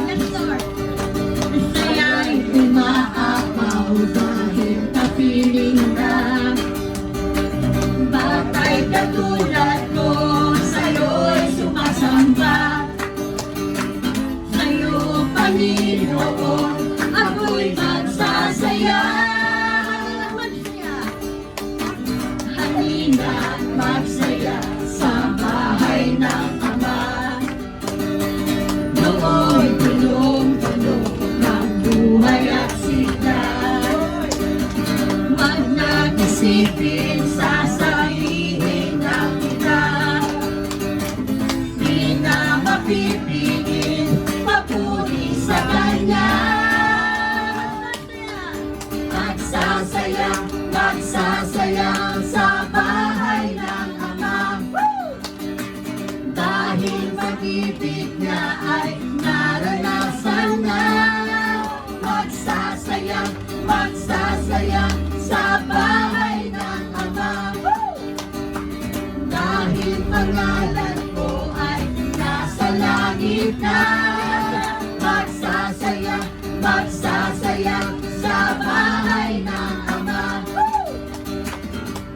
Saya'y umaapaw dahil kapiling ka. Batay katulad ko, sa'yo'y sumasamba. Sa'yo, Panginoon, ako'y magsasaya. Halina't magsaya sa bahay ng Ama. Nooy punong-puno ng buhay at sigla. Wag nag-isipin, sasabihin ng kita, di na mapipigil, papuri sa Kanya. Magsasaya, magsasaya sa bahay ng Ama. Dahil pag-ibig niya ay naranasan na. Magsasaya, magsasaya sa bahay ng Ama. Dahil pangalan ko ay nasa langit na. Magsasaya, magsasaya sa bahay ng Ama.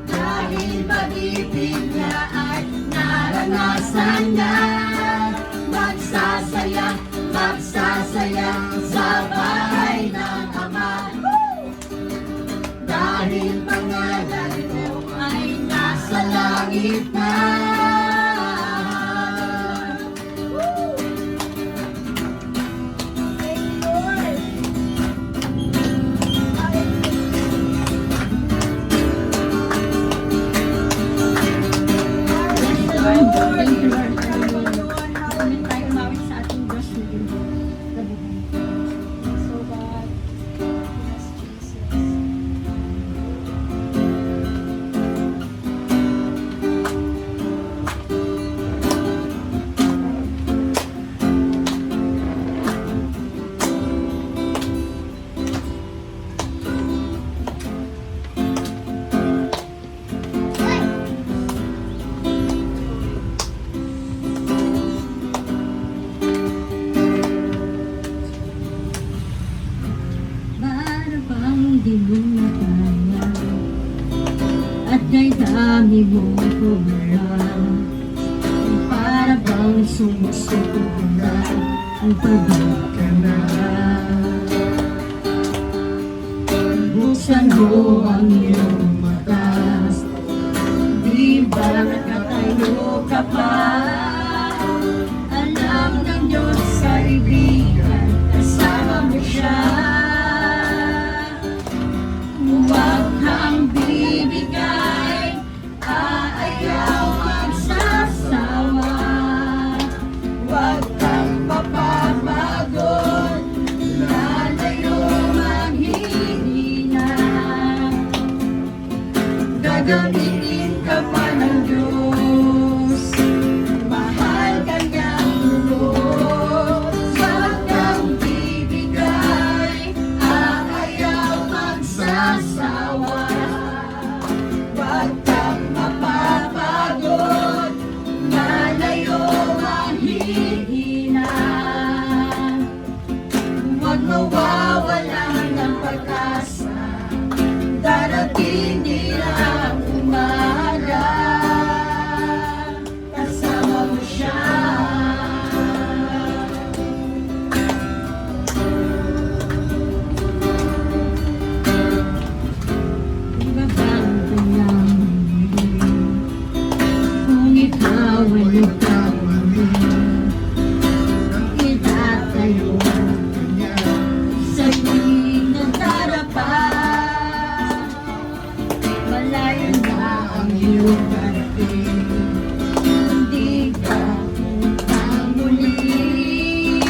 Dahil pag-ibig niya ay naranasan na. Magsasaya, magsasaya sa bahay ng Ama. Dahil pangalan ko ay nasa langit na. Thank you, Lord. Kami tayo umawit sa ating Diyos na Panginoon. So God, yes, Jesus. Para bang di mo makaya at kay dami mong kumalan. Para bang sumusuko na ang pagod ka na. Buksan mo ang iyong mata, di ba nakatayo ka pa? Alam ng Diyos kaibigan, kasama mo siya. Huwag kang bibigay, aayaw magsasawa. Huwag kang papapagod, lalayo maghihina. Gagamitin ka pa ng Diyos, mahal ka niyang lubos. Huwag kang bibigay, aayaw magsasawa. pag-asa, darating din ang umaga, kasama mo siya. Kung ikaw ay nagkamali, itatayo sa iyong darapan. Malayo na ang iyong parating, hindi ka puntang muli.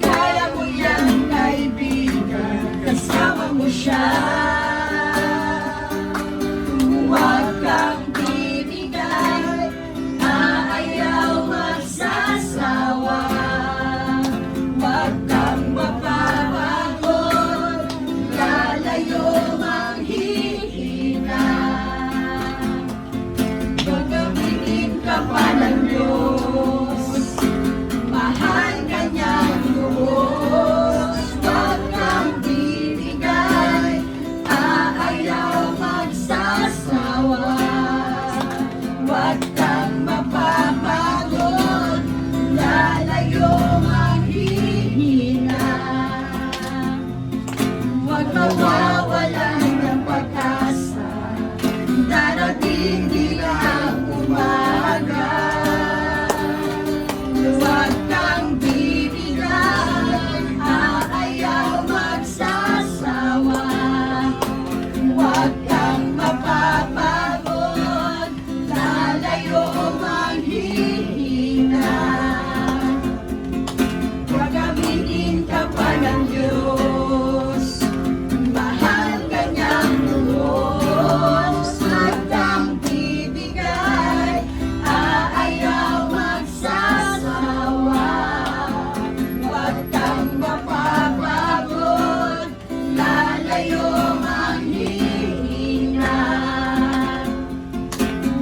Kaya mo yan, kaibigan, kasama mo siya. Huwag kang bibigay, aayaw magsasawa. Huwag kang mapapagod, lalayo manghihina. Gagamitin ka pa ng Diyos, mahal ka niyang lubos. Huwag kang bibigay, aayaw magsasawa. Huwag kang mapapagod, lalayo manghihina. Huwag mawawalan ng pag-asa, darating din ang umaga. Huwag kang bibigay, aayaw magsasawa. Huwag kang mapapagod, lalayo manghihina. Gagamitin ka pa ng Diyos, mahal ka niyang lubos. Huwag kang bibigay, aayaw magsasawa. Huwag kang mapapagod, lalayo manghihina.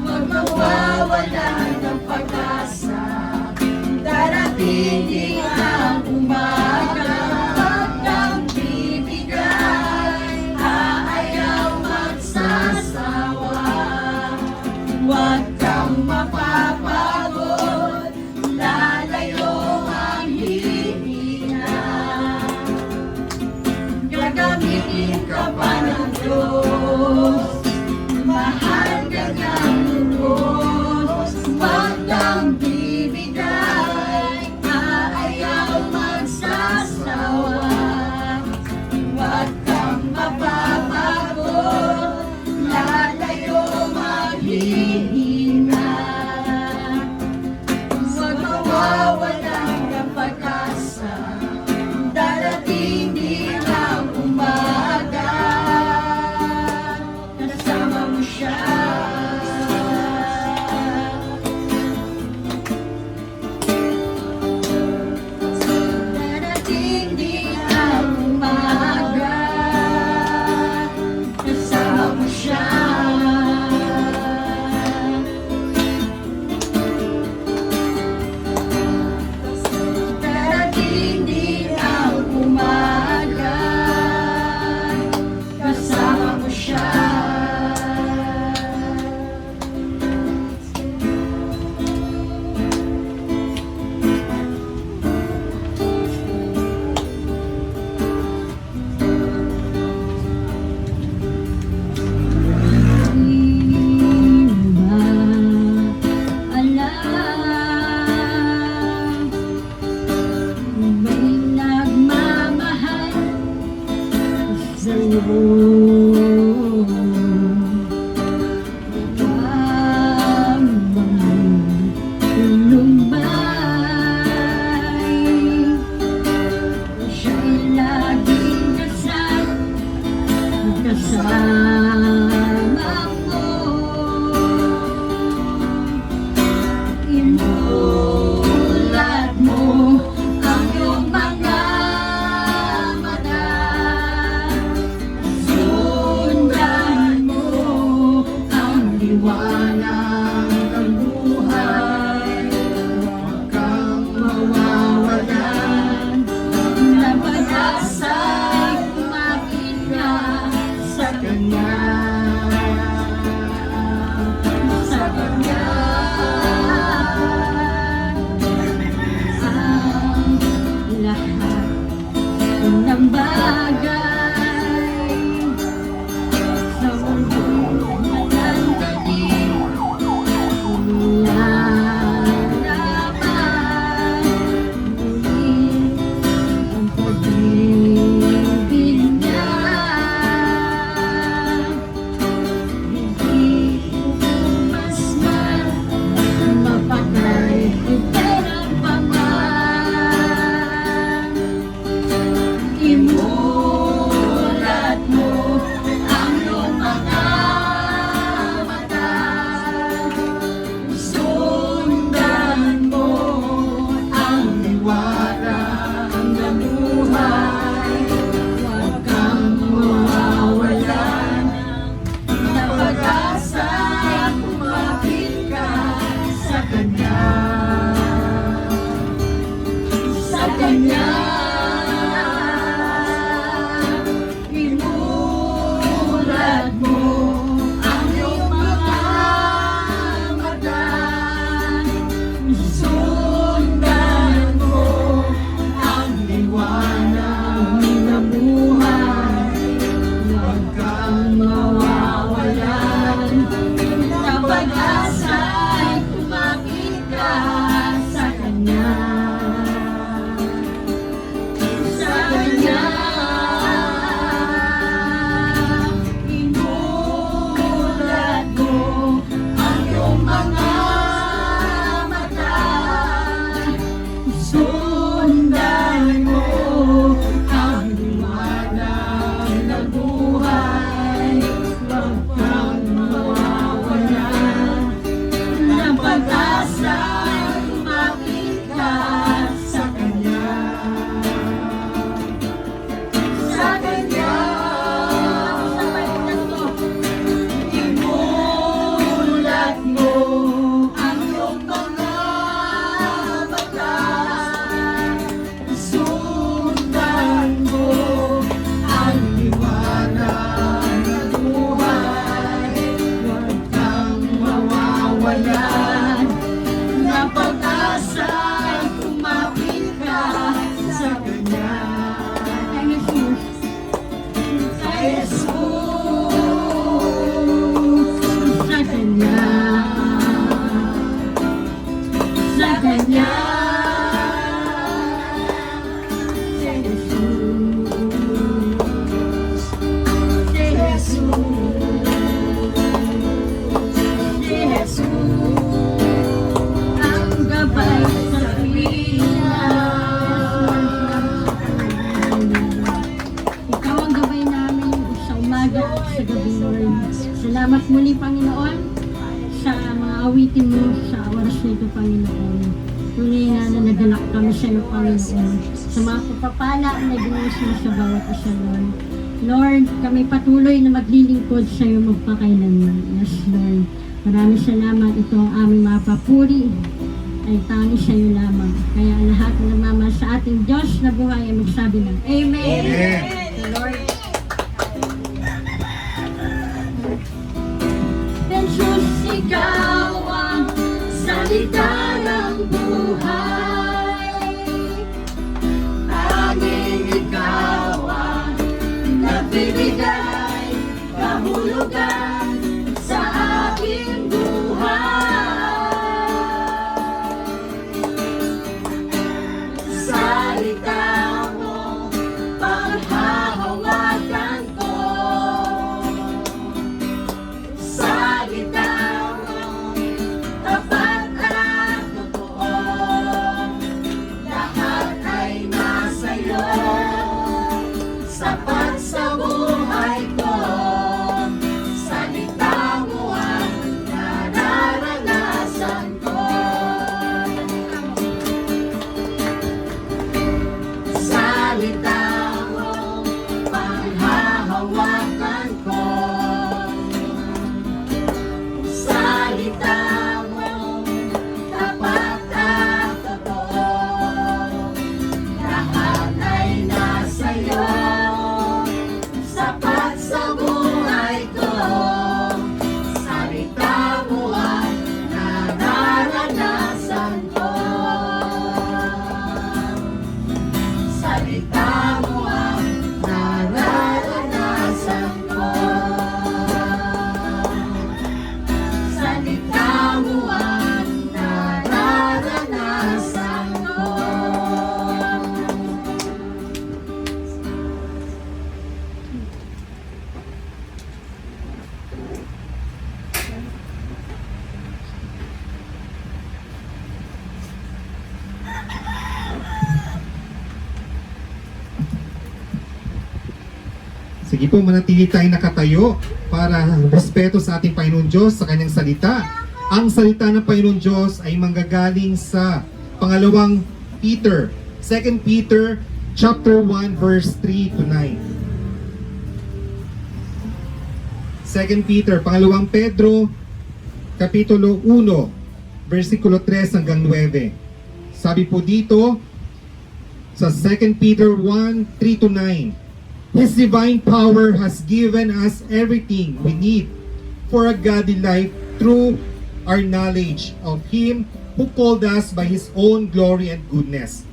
Huwag mawawalan ng pag-asa, darating din ang umaga. Huwag kang bibigay, aayaw magsasawa. Huwag kang mapapagod, lalayo manghihina. Gagamitin ka pa ng Diyos, mahal ka niyang lubos. Huwag kang bibigay, aayaw magsasawa. Huwag kang mapapagod, lalayo manghihina. Huwag mawawalan ng pag-asa, darating din ang umaga, kasama mo siya. Darating din ang umaga, kasama mo siya. Darating din ang umaga, kasama mo siya. May nagmamahal sa'yo. Ang mga lumbay, siya'y laging kasama mo. Inulat mo ang iyong mga mata, sundan mo ang liwanag ng buhay. Huwag kang mawawalan ng pag-asa, umakit ka umaga at sa gabi, Lord. Salamat muli, Panginoon, sa mga awitin mo sa oras nito, Panginoon. Tunay na nagalak kami sa iyo, Panginoon. Sa mga pagpapala na ginuos mo sa bawat isa, Lord. Lord, kami patuloy na maglilingkod sa iyo magpakailanman. Yes, Lord. Maraming salamat. Ito ang aming mapapuri ay tangi sa iyo lamang. Kaya ang lahat ng nagmamahal sa ating Diyos na buhay ay magsabi ng Amen. Amen. Lord. Jesus, ikaw ang salita ng buhay. Tanging ikaw ang nagbibigay kahulugan sa aking buhay. Salita mo, paghahawakan ko. Salita mo, tapat at totoo. Lahat ay nasa'yo, sapat sa buhay ko. Salita mo ang nararanasan ko. Salita mo, panghahawakan ko. Salita mo, tapat at totoo. Lahat ay nasa'yo, sapat sa buhay ko. Salita mo ang nararanasan ko. Salita mo ang nararanasan ko. Salita mo ang nararanasan ko. Sige po, manatili tayong nakatayo para respeto sa ating Panginoon Diyos sa kanyang salita. Ang salita ng Panginoon Diyos ay manggagaling sa pangalawang Peter, 2 Peter chapter 1 verse 3 to 9. 2 Peter, pangalawang Pedro, kapitulo 1, versikulo 3 hanggang 9. Sabi po dito sa 2 Peter 1, 3 to 9, His divine power has given us everything we need for a godly life through our knowledge of Him who called us by His own glory and goodness.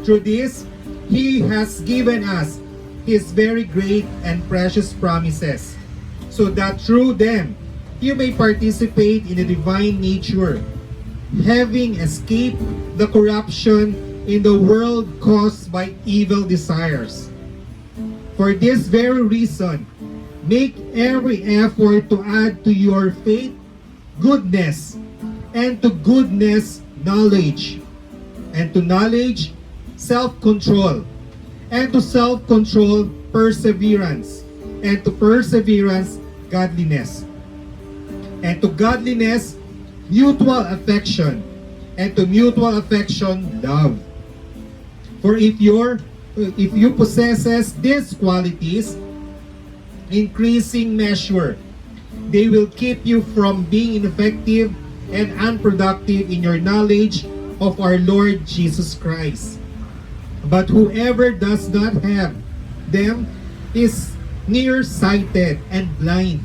Through this, He has given us His very great and precious promises, so that through them you may participate in the divine nature, having escaped the corruption in the world caused by evil desires. For this very reason, make every effort to add to your faith goodness, and to goodness knowledge, and to knowledge self-control, and to self-control perseverance, and to perseverance godliness, and to godliness mutual affection, and to mutual affection love. For if you possesses these qualities, increasing measure, they will keep you from being ineffective and unproductive in your knowledge of our Lord Jesus Christ. But whoever does not have them is nearsighted and blind,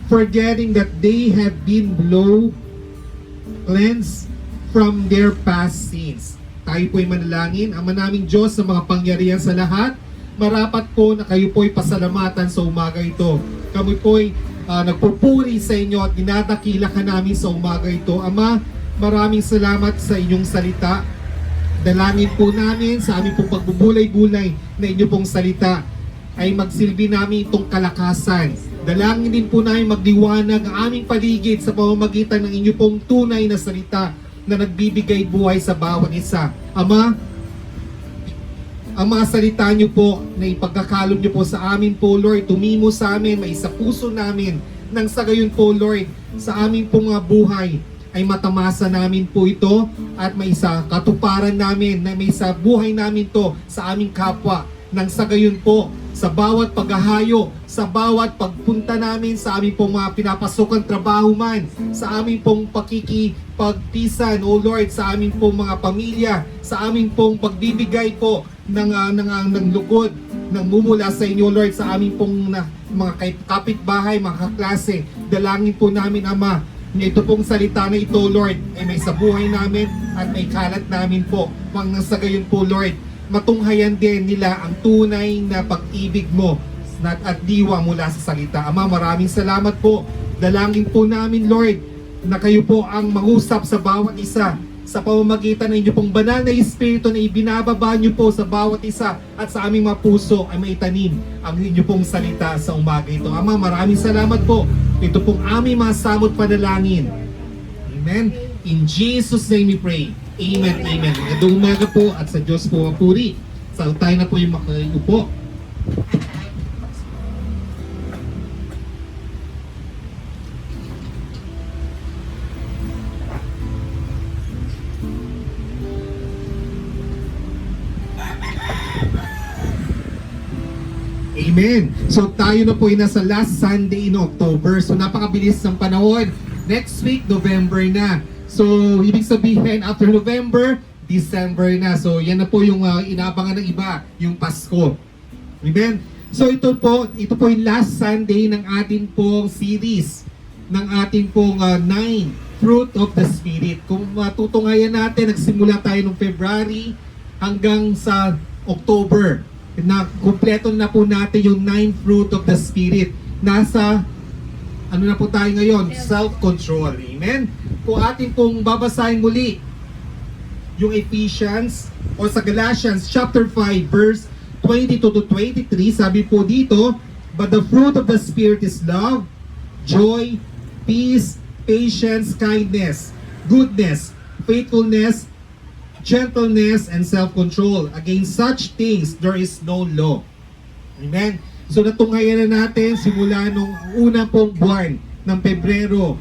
forgetting that they have been cleansed from their past sins. Tayo po'y manalangin. Ama naming Diyos sa mga pangyarihan sa lahat, marapat po na kayo po'y pasalamatan sa umaga ito. Kami po'y nagpupuri sa inyo at dinadakila ka namin sa umaga ito. Ama, maraming salamat sa inyong salita. Dalangin po namin sa aming pong pagbubulay-bulay na inyo pong salita ay magsilbi namin itong kalakasan. Dalangin din po namin magdiwanag ang aming paligid sa pamamagitan ng inyo pong tunay na salita na nagbibigay buhay sa bawat isa. Ama, ang mga salita niyo po na ipagkakalog niyo po sa amin po, Lord, tumimo sa amin, may sa puso namin, nang sa gayon po, Lord, sa amin po mga buhay, ay matamasa namin po ito at may sa katuparan namin, na may sa buhay namin to sa aming kapwa, nang sa gayon po, sa bawat paghahayo, sa bawat pagpunta namin sa aming pong mga pinapasokang trabaho man, sa aming pong pakikipagpisan, O Lord, sa aming pong mga pamilya, sa aming pong pagbibigay po ng lugod, ng mumula sa inyo, Lord, sa aming pong mga kapitbahay, mga kaklase. Dalangin po namin, Ama, na ito pong salita na ito, Lord, ay may sa buhay namin at may kalat namin po. Nang sa gayon po, Lord, matunghayan din nila ang tunay na pag-ibig mo at diwa mula sa salita. Ama, maraming salamat po. Dalangin po namin, Lord, na kayo po ang mangusap sa bawat isa sa pamamagitan ng inyong pong banal na Espiritu na ibinababa niyo po sa bawat isa at sa aming mga puso ay maitanim ang inyong pong salita sa umaga ito. Ama, maraming salamat po. Ito pong aming mga samot panalangin. Amen. In Jesus' name we pray. Amen, amen. Magandang umaga po at sa Diyos po mapuri. So tayo na po yung makaupo. Amen. So tayo na po ay nasa last Sunday in October. So napakabilis ng panahon. Next week, November na. So, ibig sabihin, after November, December na. So, yan na po yung inaabangan ng iba, yung Pasko. Amen? So, ito po yung last Sunday ng ating pong series, ng ating pong 9 Fruit of the Spirit. Kung matutunghayan natin, nagsimula tayo noong February hanggang sa October. Na kumpleto na po natin yung 9 Fruit of the Spirit. Nasa ano na po tayo ngayon? Self-control. Amen? Kung ating pong babasahin muli yung Ephesians o sa Galatians chapter 5 verse 22 to 23, sabi po dito, but the fruit of the Spirit is love, joy, peace, patience, kindness, goodness, faithfulness, gentleness, and self-control. Against such things there is no law. Amen? So natunghayan na natin simula nung una pong buwan ng Pebrero.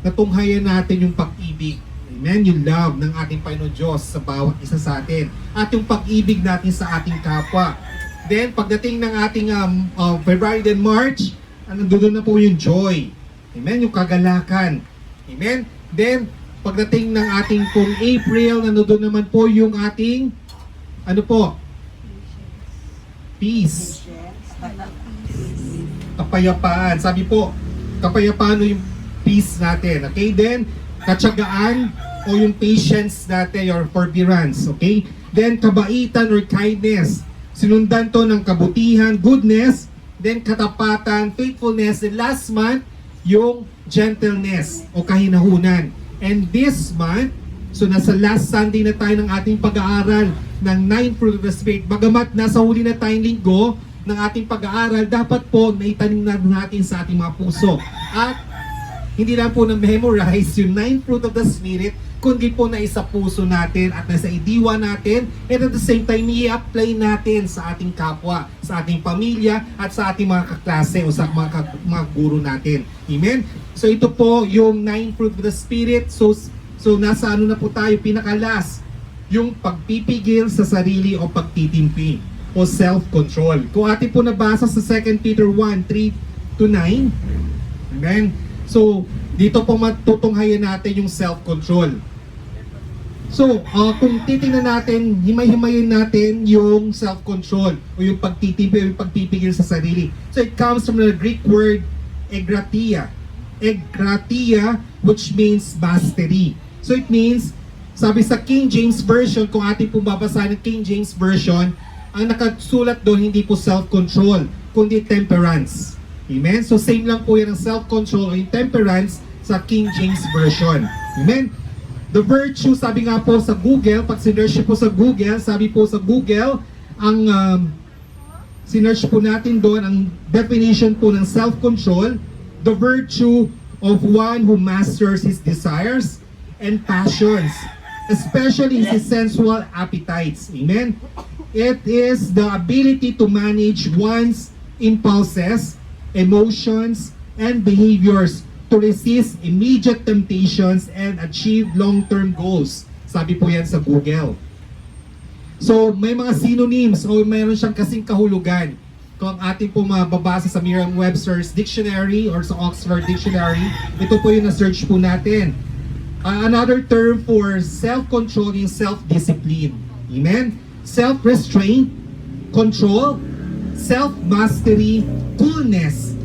Natunghayan natin yung pag-ibig. Amen? Yung love ng ating Panginoon Diyos sa bawat isa sa atin. At yung pag-ibig natin sa ating kapwa. Then pagdating ng ating February and March, nandun na po yung joy. Amen? Yung kagalakan. Amen? Then pagdating ng ating pong April, nandun naman po yung ating ano po? Peace. Kapayapaan. Sabi po, kapayapaan o yung peace natin. Okay? Then, katsagaan o yung patience natin or forbearance. Okay? Then, kabaitan or kindness. Sinundan to ng kabutihan, goodness, then katapatan, faithfulness, and last month, yung gentleness o kahinahunan. And this month, so nasa last Sunday na tayo ng ating pag-aaral ng 9 Fruit of the Spirit. Bagamat nasa huli na tayong linggo ng ating pag-aaral, dapat po naitanim na natin sa ating mga puso. At hindi lang po na-memorize yung 9 Fruit of the Spirit, kundi po na isa puso natin at nasa idiwa natin, and at the same time, i-apply natin sa ating kapwa, sa ating pamilya, at sa ating mga kaklase o sa mga guro natin. Amen? So ito po yung 9 Fruit of the Spirit. So nasa ano na po tayo, pinakalas, yung pagpipigil sa sarili o pagtitimpi o self-control. Kung atin po nabasa sa 2 Peter 1, 3-9, amen? So, dito po matutunghayan natin yung self-control. So, kung titingnan natin, himay-himayin natin yung self-control o yung pagtitimpi o yung pagpipigil sa sarili. So, it comes from the Greek word egratia. Egratia, which means mastery. So, it means, sabi sa King James Version, kung ating po babasahin ng King James Version, ang nakasulat doon hindi po self-control, kundi temperance. Amen? So same lang po yan ang self-control o yung temperance sa King James Version. Amen? The virtue, sabi nga po sa Google, pag sinearch po sa Google, sabi po sa Google, ang sinearch po natin doon, ang definition po ng self-control, the virtue of one who masters his desires and passions, especially his sensual appetites. Amen? it is the ability to manage one's impulses, emotions, and behaviors to resist immediate temptations and achieve long-term goals. Sabi po yan sa Google. So, may mga synonyms o mayroon siyang kasing kahulugan. Kung ang ating po mababasa sa Merriam-Webster's Dictionary or sa Oxford Dictionary, ito po yung na-search po natin. Another term for self-control is self-discipline. Amen? Self-restraint, control, self-mastery, coolness,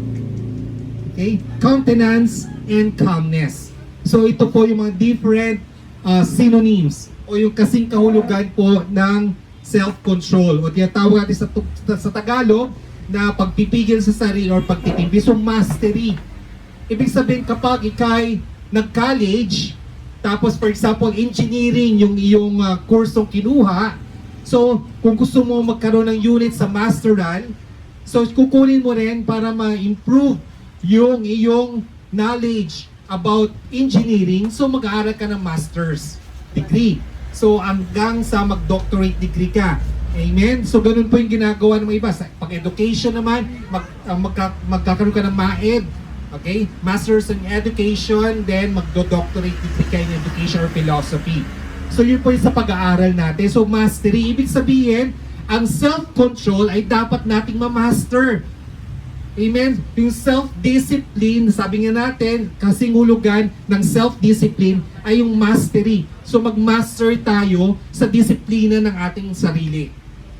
okay, countenance, and calmness. So ito po yung mga different synonyms o yung kasing kahulugan po ng self-control o tinatawag natin sa Tagalog na pagpipigil sa sarili or pagtitimpi. So mastery. Ibig sabihin kapag ikay nag-college, tapos for example engineering yung iyong kursong kinuha, so kung gusto mo magkaroon ng unit sa masteral, so kukunin mo rin para ma-improve yung iyong knowledge about engineering, so mag-aaral ka ng master's degree. So hanggang sa mag-doctorate degree ka. Amen? So ganun po yung ginagawa ng mga iba. Sa pag-education naman, magkakaroon ka ng MAED. Okay? Masters in Education, then magdo-doctorate degree ka in Education or Philosophy. So yun po yung sa pag-aaral natin. So mastery, ibig sabihin, ang self-control ay dapat nating ma-master. Amen? Yung self-discipline, sabi nga natin, kasing hulugan ng self-discipline ay yung mastery. So mag-master tayo sa disiplina ng ating sarili.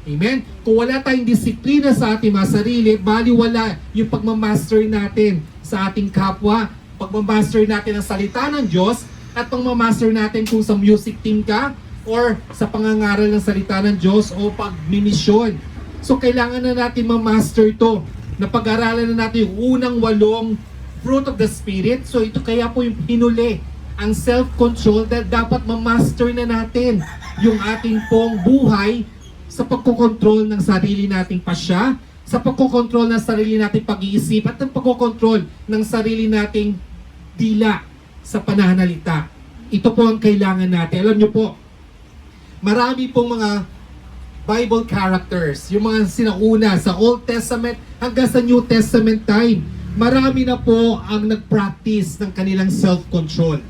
Amen? Kung wala tayong disiplina sa ating mga sarili, baliwala yung pagmamaster natin sa ating kapwa, pagmamaster natin ang salita ng Diyos, at pagmamaster natin kung sa music team ka, or sa pangangaral ng salita ng Diyos, o pagmimisyon. So kailangan na natin ma-master to. Napag-aralan na natin yung unang 8 fruit of the Spirit. So ito kaya po yung pinuli ang self-control dahil dapat ma-master na natin yung ating pong buhay sa pagkokontrol ng sarili nating pasya, sa pagkokontrol ng sarili nating pag-iisip, at ang pagkokontrol ng sarili nating dila sa pananalita. Ito po ang kailangan natin. Alam nyo po, marami pong mga Bible characters, yung mga sinauna sa Old Testament hanggang sa New Testament time, marami na po ang nag-practice ng kanilang self-control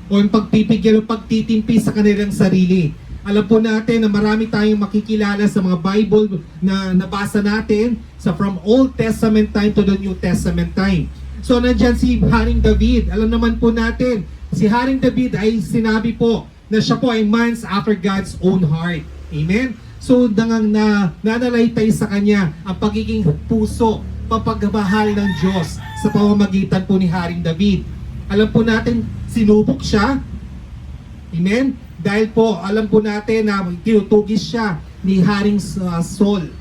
o yung pagpipigil o pagtitimpi sa kanilang sarili. Alam po natin na marami tayong makikilala sa mga Bible na nabasa natin sa from Old Testament time to the New Testament time. So nandyan si Haring David. Alam naman po natin, si Haring David ay sinabi po na siya po ay man after God's own heart. Amen? So nananalaytay sa kanya ang pagiging puso, papagmahal ng Diyos sa pamamagitan po ni Haring David. Alam po natin, sinubok siya. Amen? Dahil po, alam po natin na tinutugis siya ni Haring Saul.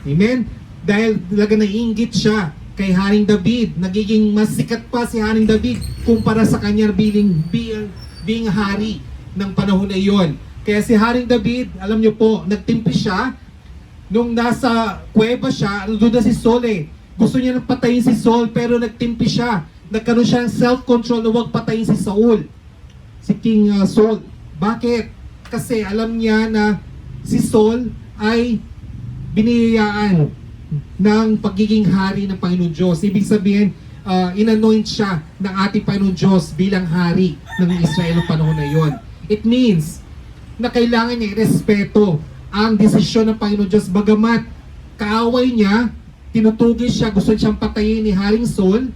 Amen? Dahil talaga naiinggit siya kay Haring David. Nagiging mas sikat pa si Haring David kumpara sa kanya being hari ng panahon na iyon. Kaya si Haring David, alam niyo po, nagtimpi siya. Nung nasa kuweba siya, doon na si Saul eh. Gusto niya nang patayin si Saul pero nagtimpi siya. Nagkaroon siya ng self-control na huwag patayin si Saul. Si King Saul. Bakit? Kasi alam niya na si Saul ay biniyayaan ng pagiging hari ng Panginoon Diyos. Ibig sabihin, inanoint siya ng ating Panginoon Diyos bilang hari ng Israel noong panahon na yon. It means na kailangan niya irespeto ang desisyon ng Panginoon Diyos. Bagamat kaaway niya, tinutugis siya, gusto siyang patayin ni Haring Saul,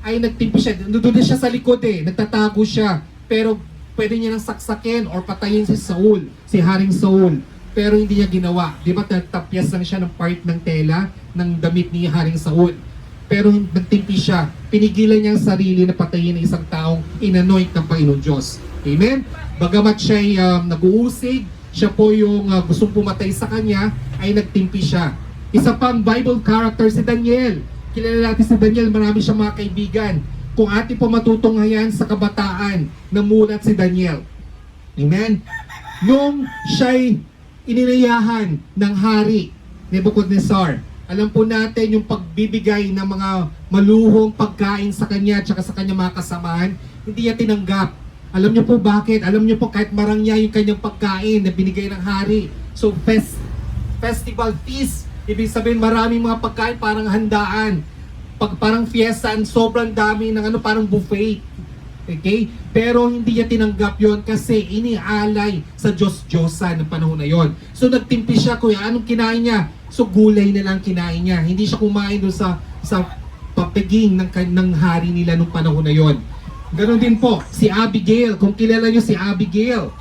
ay nagtimpi siya. Doon siya sa likod eh, nagtatago siya. Pero pwede niya nang saksakin or patayin si Saul, si Haring Saul. Pero hindi niya ginawa. Di ba nagtapyas lang siya ng part ng tela ng damit ni Haring Saul. Pero nagtimpi siya. Pinigilan niya ang sarili na patayin ng isang taong inanoint ng Panginoon Diyos. Amen? Bagamat siya ay nag-uusig, siya po yung gustong pumatay sa kanya, ay nagtimpi siya. Isa pang Bible character si Daniel. Kilala natin si Daniel, marami siyang mga kaibigan. Kung ating po matutunghayan sa kabataan, namulat si Daniel. Amen? Nung siya'y ininayahan ng hari Nebuchadnezzar, alam po natin yung pagbibigay ng mga maluhong pagkain sa kanya at sa kanyang mga kasamahan, hindi niya tinanggap. Alam niyo po bakit? Alam niyo po kahit marangya yung kanyang pagkain na binigay ng hari. So festival feast. Ibig sabihin maraming mga pagkain, parang handaan. Parang fiesta, sobrang dami ng parang buffet. Okay? Pero hindi niya tinanggap yon kasi inialay sa Diyos-Diyosan ng panahon na yon. So nagtimpi siya, kuya, anong kinain niya? So gulay na lang kinain niya. Hindi siya kumain doon sa papiging ng hari nila nung panahon na yon. Ganon din po, si Abigail, kung kilala niyo si Abigail.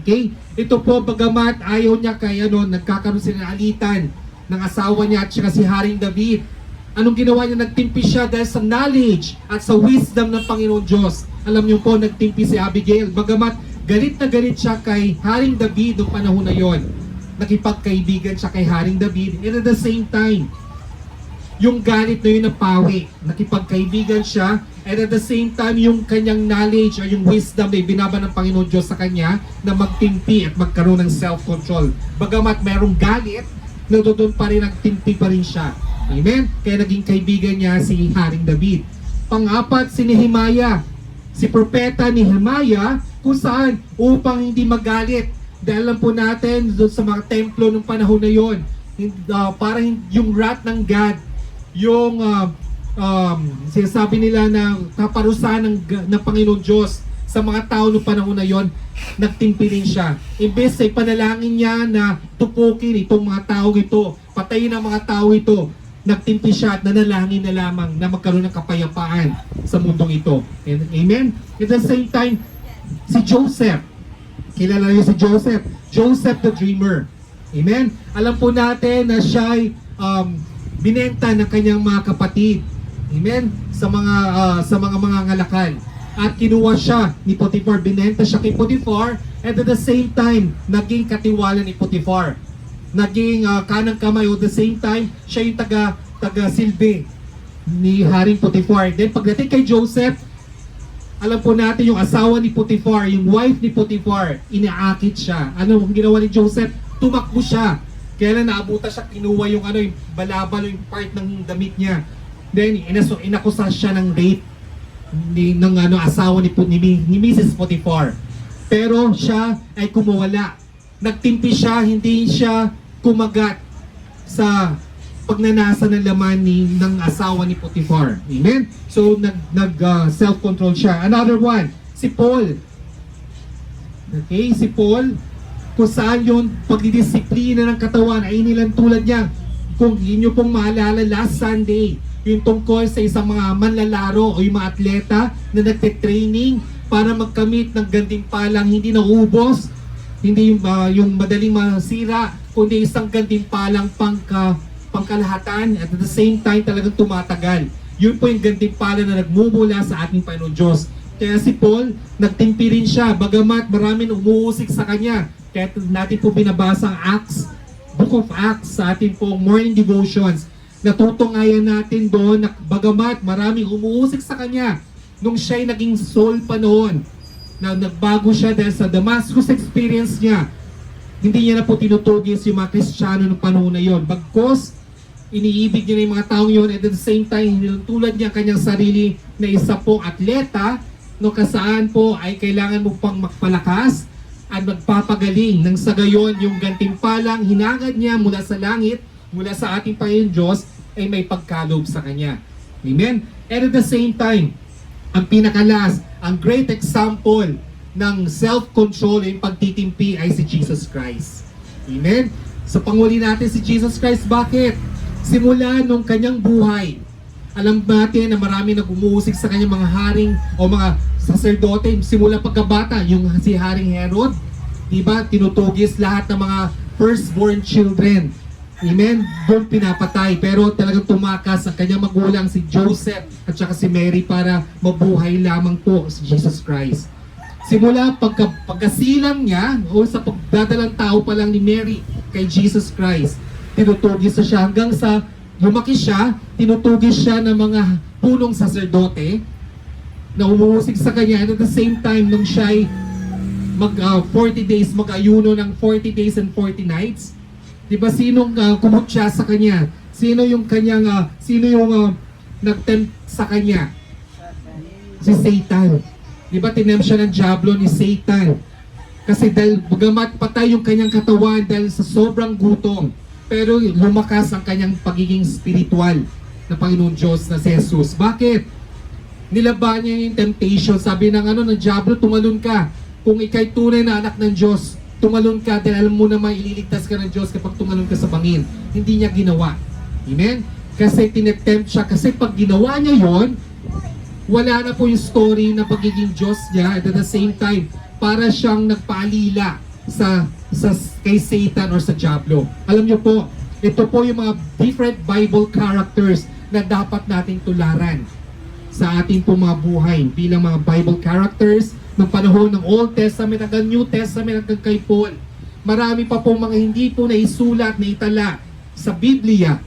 Okay? Ito po, bagamat ayaw niya kay nagkakaroon sila ng alitan ng asawa niya at saka si Haring David. Anong ginawa niya? Nagtimpi siya dahil sa knowledge at sa wisdom ng Panginoon Diyos. Alam niyo po, nagtimpi si Abigail. Bagamat galit na galit siya kay Haring David noong panahon na yon. Nakipagkaibigan siya kay Haring David. And at the same time, yung galit na yun napawi. Nakipagkaibigan siya. And at the same time, yung kanyang knowledge or yung wisdom na ibinaba ng Panginoon Diyos sa kanya na magtimpi at magkaroon ng self-control. Bagamat merong galit, natutunan pa rin, nagtimpi pa rin siya. Amen? Kaya naging kaibigan niya si Haring David. Pang-apat, si Nehemiah. Si propeta Nehemiah, kung saan upang hindi magalit. Dahil alam po natin doon sa mga templo ng panahon na yon, parang yung wrath ng God, yung sinasabi nila na kaparusahan ng Panginoon Diyos sa mga tao ng panahon na yon, nagtimpi rin siya. Imbes ay panalangin niya na tupukin itong mga tao ito, patayin ang mga tao ito, nagtimpi siya at nanalangin na lamang na magkaroon ng kapayapaan sa mundong ito. And, amen? At the same time, si Joseph. Kilala niyo si Joseph? Joseph the Dreamer. Amen? Alam po natin na siya'y binenta ng kanyang mga kapatid. Amen? Sa mga ngalakal. At kinuha siya ni Potiphar. Binenta siya kay Potiphar. And at the same time, naging katiwala ni Potiphar. Naging kanang kamay. At the same time, siya yung taga-silbi ni Haring Potiphar. Then pagdating kay Joseph, alam po natin yung asawa ni Potiphar, yung wife ni Potiphar, inaakit siya. Ano ang ginawa ni Joseph? Tumakbo siya. Kaya lang naabutan siya, kinuha yung yung balabal, yung part ng damit niya. Then inakusa siya ng rape ng asawa ni Mrs. Potiphar. Pero siya ay kumuwala. Nagtimpi siya, hindi siya kumagat sa pagnanasa ng laman ng asawa ni Potiphar. Amen? So, self-control siya. Another one, si Paul. Okay, si Paul, kung saan yung pagdidisiplina ng katawan ay inilang tulad niya. Kung inyo pong maalala last Sunday, yung tungkol sa isang mga manlalaro o yung mga atleta na nagte-training para magkamit ng gantimpalang hindi naubos, hindi yung madaling masira, kundi isang gantimpalang pangkalahatan at at the same time talagang tumatagal. Yun po yung gantimpala na nagmumula sa ating Panginoon Diyos. Kaya si Paul, nagtimpi rin siya, bagamat maraming umuusik sa kanya. Kaya natin po binabasa ang Acts, Book of Acts sa ating pong morning devotions. Natutungayan natin doon na bagamat maraming umuusik sa kanya nung siya'y naging Saul pa noon, na nagbago siya dahil sa Damascus experience niya. Hindi niya na po tinutugis yung mga Kristiyano ng panahon na yon. Bagkos, iniibig niya na yung mga taong yon at at the same time, tulad niya kanyang sarili na isa pong atleta, no kasaan po ay kailangan mo pang magpalakas at magpapagaling nang sa gayon yung gantimpalang hinagad niya mula sa langit, mula sa ating Panginoon Diyos, ay may pagkalob sa kanya. Amen? And at the same time, ang pinakalas, ang great example ng self-control yung pagtitimpi ay si Jesus Christ. Amen? Sa panguli natin si Jesus Christ, bakit? Simula nung kanyang buhay, alam natin na marami nag-umuusik sa kanyang mga haring o mga saserdote, simula pagkabata, yung si Haring Herod, diba, tinutugis lahat ng mga firstborn children. Amen? Doon pinapatay. Pero talagang tumakas ang kanyang magulang si Joseph at saka si Mary para mabuhay lamang po si Jesus Christ. Simula pagkasilang niya o sa pagdadalang tao pa lang ni Mary kay Jesus Christ, tinutugis na siya hanggang sa lumaki siya, tinutugis siya ng mga punong saserdote na umuusig sa kanya. And at the same time, nung siya'y 40 days, mag-ayuno ng 40 days and 40 nights, diba sinong kumutya sa kanya? Sino yung kanyang, nag-tempt sa kanya? Si Satan. Diba tinempt siya ng Diablo ni Satan? Kasi dahil bagamat patay yung kanyang katawan dahil sa sobrang gutom, pero lumakas ang kanyang pagiging spiritual na Panginoon Diyos na si Jesus. Bakit? Nilaban niya yung temptation. Sabi ng diablo, tumalon ka. Kung ikay tunay na anak ng Diyos, tumalon ka dahil alam mo naman ililigtas ka ng Diyos kapag tumalon ka sa bangin. Hindi niya ginawa. Amen? Kasi tinetempt siya. Kasi pag ginawa niya yon, wala na po yung story na pagiging Diyos niya. At at the same time, para siyang nagpaalila sa kay Satan or sa Diablo. Alam niyo po, ito po yung mga different Bible characters na dapat nating tularan sa ating po mga buhay bilang mga Bible characters ng panahon ng Old Testament hanggang New Testament hanggang kay Paul. Marami pa po mga hindi po naisulat, naitala sa Biblia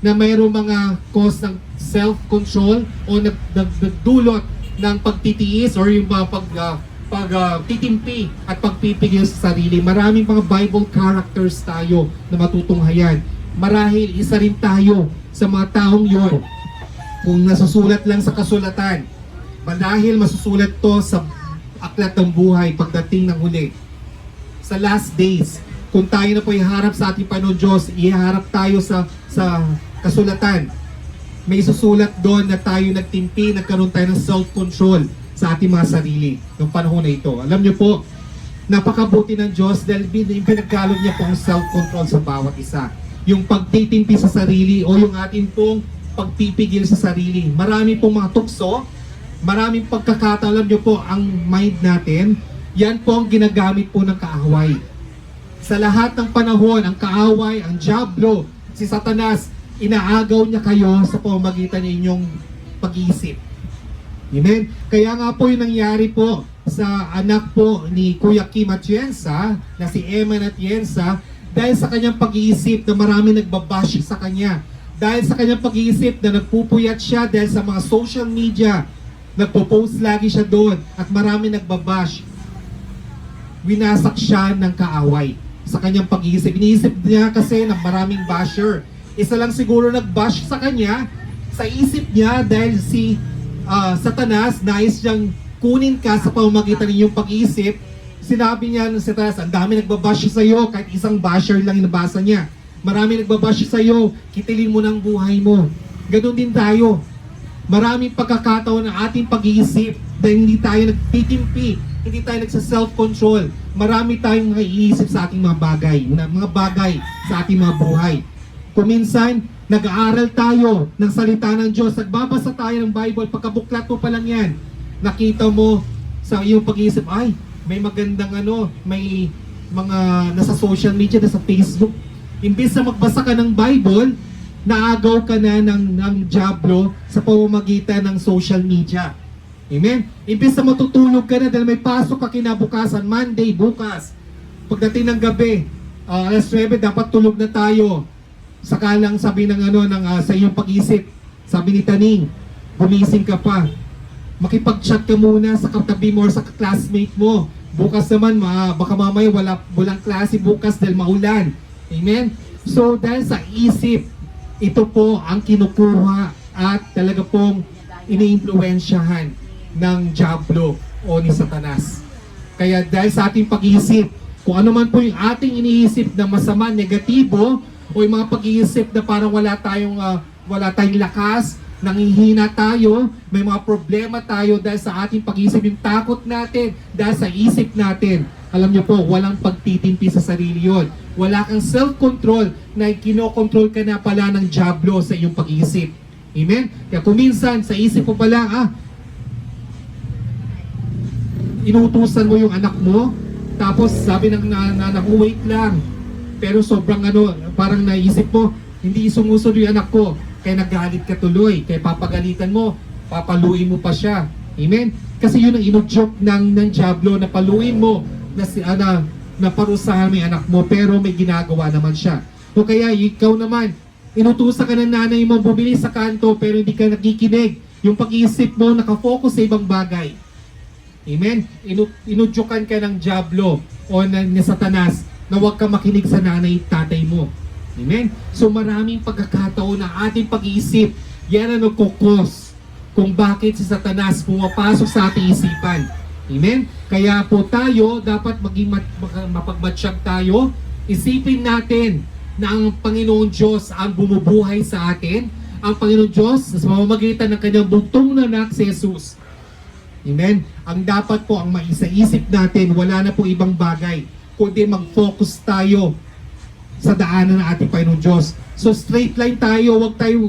na mayroong mga cause ng self-control o nagdulot ng pagtitiis or yung mga pagtitimpi at pagpipigil sa sarili. Maraming mga Bible characters tayo na matutunghayan. Marahil isa rin tayo sa mga taong yon. Kung nasusulat lang sa kasulatan, marahil masusulat to sa aklat ng buhay pagdating ng huli. Sa last days, kung tayo na po iharap sa ating Panginoon Diyos, iharap tayo sa kasulatan. May isusulat doon na tayo nagtimpi, nagkaroon tayo ng self-control sa ating mga sarili ng panahon na ito. Alam niyo po, napakabuti ng Diyos dahil pinagkalog niya po ang self-control sa bawat isa. Yung pagtitimpi sa sarili o yung ating pong pagpipigil sa sarili. Marami pong mga tukso, maraming pagkakataon. Alam niyo po, ang mind natin, yan po ang ginagamit po ng kaaway. Sa lahat ng panahon, ang kaaway, ang Diablo, si Satanas, inaagaw niya kayo sa pamamagitan ng inyong pag-iisip. Amen? Kaya nga po yung nangyari po sa anak po ni Kuya Kim Atienza, na si Emma Atienza, dahil sa kanyang pag-iisip na marami nagbabash sa kanya. Dahil sa kanyang pag-iisip na nagpupuyat siya dahil sa mga social media, nagpo-post lagi siya doon at marami nagbabash. Winasak siya ng kaaway sa kanyang pag-iisip. Iniisip niya kasi na maraming basher. Isa lang siguro nag-bash sa kanya, sa isip niya dahil si Satanas, nais siyang kunin ka sa pamamagitan ng iyong pag-iisip. Sinabi niya ng Satanas, ang dami nagbabash sa iyo, kahit isang basher lang nabasa niya. Marami nagbabash sa iyo, kitilin mo ng buhay mo. Ganon din tayo. Maraming pagkakataon ng ating pag-iisip dahil hindi tayo nagtitimpi, hindi tayo nagsa-self-control. Marami tayong mga iisip sa ating mga bagay sa ating mga buhay. Kung minsan, nag-aaral tayo ng salita ng Diyos, nagbabasa tayo ng Bible, pagkabuklat mo pa lang yan, nakita mo sa iyong pag-iisip, ay, may magandang may mga nasa social media, nasa Facebook. Imbis na magbasa ka ng Bible, naagaw ka na ng Diablo sa pamamagitan ng social media. Amen? Imbis na matutulog ka na dahil may pasok ka kinabukasan, Monday, bukas. Pagdating ng gabi, alas 9, dapat tulog na tayo. Sakalang sabi ng sa iyong pag-isip, sabi ni Taning, gumising ka pa. Makipag-chat ka muna sa katabi mo or sa classmate mo. Bukas naman, baka mamaya walang klase bukas dahil maulan. Amen? So dahil sa isip, ito po ang kinukuha at talaga pong iniimpluwensyahan ng Diablo o ni Satanas. Kaya dahil sa ating pag-iisip, kung ano man po yung ating iniisip na masama, negatibo, o yung mga pag-iisip na parang wala tayong lakas, nanghihina tayo, may mga problema tayo dahil sa ating pag-iisip, yung takot natin dahil sa isip natin. Alam niyo po, walang pagtitimpi sa sarili yon. Wala kang self-control na kinokontrol ka na pala ng Diablo sa iyong pag-iisip. Amen? Kaya kung minsan sa isip mo pala, inutusan mo yung anak mo, tapos sabi ng anak mo, wait lang. Pero sobrang parang naisip mo, hindi sumusunod yung anak ko. Kaya nagalit ka tuloy. Kaya papagalitan mo, papaluin mo pa siya. Amen? Kasi yun ang inudyok ng Diablo, na paluin mo, na parusahan mo yung anak mo, pero may ginagawa naman siya. O kaya ikaw naman, inutusan ka ng nanay mo, bumili sa kanto, pero hindi ka nakikinig. Yung pag-iisip mo, nakafocus sa ibang bagay. Amen? Inudyokan ka ng Diablo o ni Satanas na huwag ka makinig sa nanay at tatay mo. Amen? So maraming pagkakataon na ating pag-iisip, yan ang nagkukos kung bakit si Satanas pumapasok sa ating isipan. Amen? Kaya po tayo, dapat maging mapagmatsyag tayo. Isipin natin na ang Panginoon Diyos ang bumubuhay sa atin. Ang Panginoon Diyos sa pamamagitan ng kanyang bugtong na anak si Jesus. Amen? Ang dapat po, ang maisaisip natin, wala na po ibang bagay, kundi mag-focus tayo sa daanan ng ating Panginoon Diyos. So straight line tayo, huwag tayo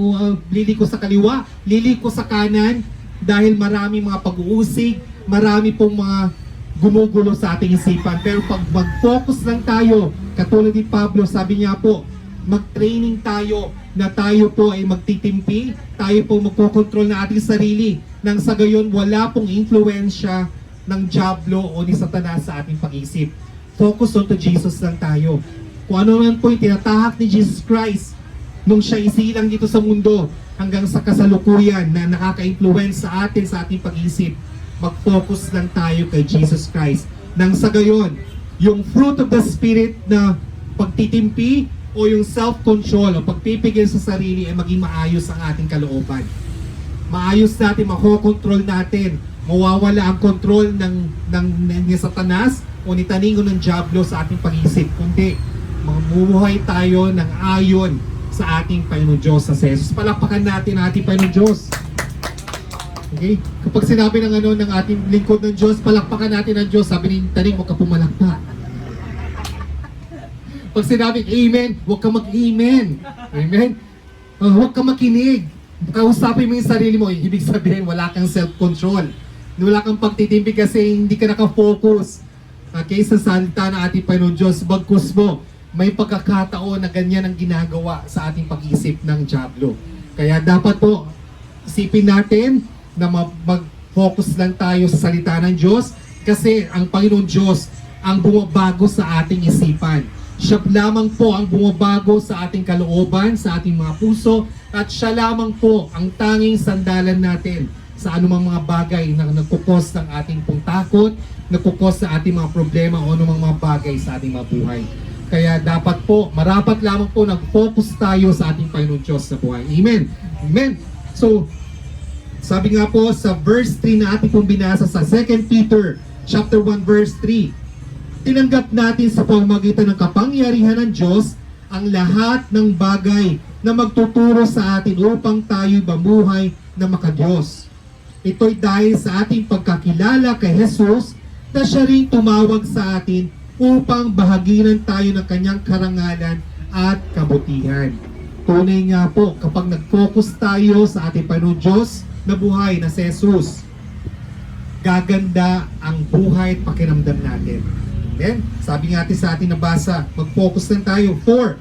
liliko sa kaliwa, liliko sa kanan, dahil marami mga pag-uusig, marami pong mga gumugulo sa ating isipan. Pero pag mag-focus lang tayo, katulad ni Pablo, sabi niya po, mag-training tayo na tayo po ay magtitimpi, tayo po magkokontrol na ating sarili, nang sa gayon wala pong influensya ng Diablo o ni Satanas sa ating pag-isip. Focus on to Jesus lang tayo. Kung ano man po yung tinatahak ni Jesus Christ nung siya isilang dito sa mundo hanggang sa kasalukuyan na nakaka-influence sa atin sa ating pag-isip, mag-focus lang tayo kay Jesus Christ. Nang sa gayon, yung fruit of the Spirit na pagtitimpi o yung self-control o pagpipigil sa sarili ay maging maayos ang ating kalooban. Maayos natin, makokontrol natin, mawawala ang control ni Satanas o ni Taningo ng Diablo sa ating pag-isip, kundi mamumuhay tayo ng ayon sa ating Panginoon Diyos sa Jesus. Palakpakan natin ang ating Panginoon Diyos. Okay? Kapag sinabi ng ating lingkod ng Diyos, palakpakan natin ang Diyos. Sabi ni Taning, huwag ka pumalakpak. Pag sinabi, Amen, huwag ka mag-Amen. Amen? Huwag ka makinig. Kausapin mo yung sarili mo. Ibig sabihin, wala kang self-control. Wala kang pagtitimpi kasi hindi ka nakafocus. Okay, sa salita ng ating Panginoon Diyos, bagkus mo, may pagkakataon na ganyan ang ginagawa sa ating pag-isip ng Diablo. Kaya dapat po, isipin natin na mag-focus lang tayo sa salita ng Diyos kasi ang Panginoon Diyos ang bumabago sa ating isipan. Siya lamang po ang bumabago sa ating kalooban, sa ating mga puso, at siya lamang po ang tanging sandalan natin sa anumang mga bagay na nagkukos ng ating pong takot, nagkukos sa ating mga problema o anumang mga bagay sa ating mga buhay. Kaya dapat po, marapat lamang po nag-focus tayo sa ating Panginoon Diyos sa buhay. Amen. Amen. So, sabi nga po sa verse 3 na ating pong binasa sa 2 Peter chapter 1 verse 3, tinanggap natin sa pamamagitan ng kapangyarihan ng Diyos ang lahat ng bagay na magtuturo sa atin upang tayo'y mamuhay na makadiyos. Ito'y dahil sa ating pagkakilala kay Jesus na siya rin tumawag sa atin upang bahaginan tayo ng kanyang karangalan at kabutihan. Tunay nga po, kapag nag-focus tayo sa ating Panginoon Diyos na buhay na si Jesus, gaganda ang buhay at pakiramdam natin. Amen? Sabi nga natin sa ating nabasa, mag-focus lang tayo. 4.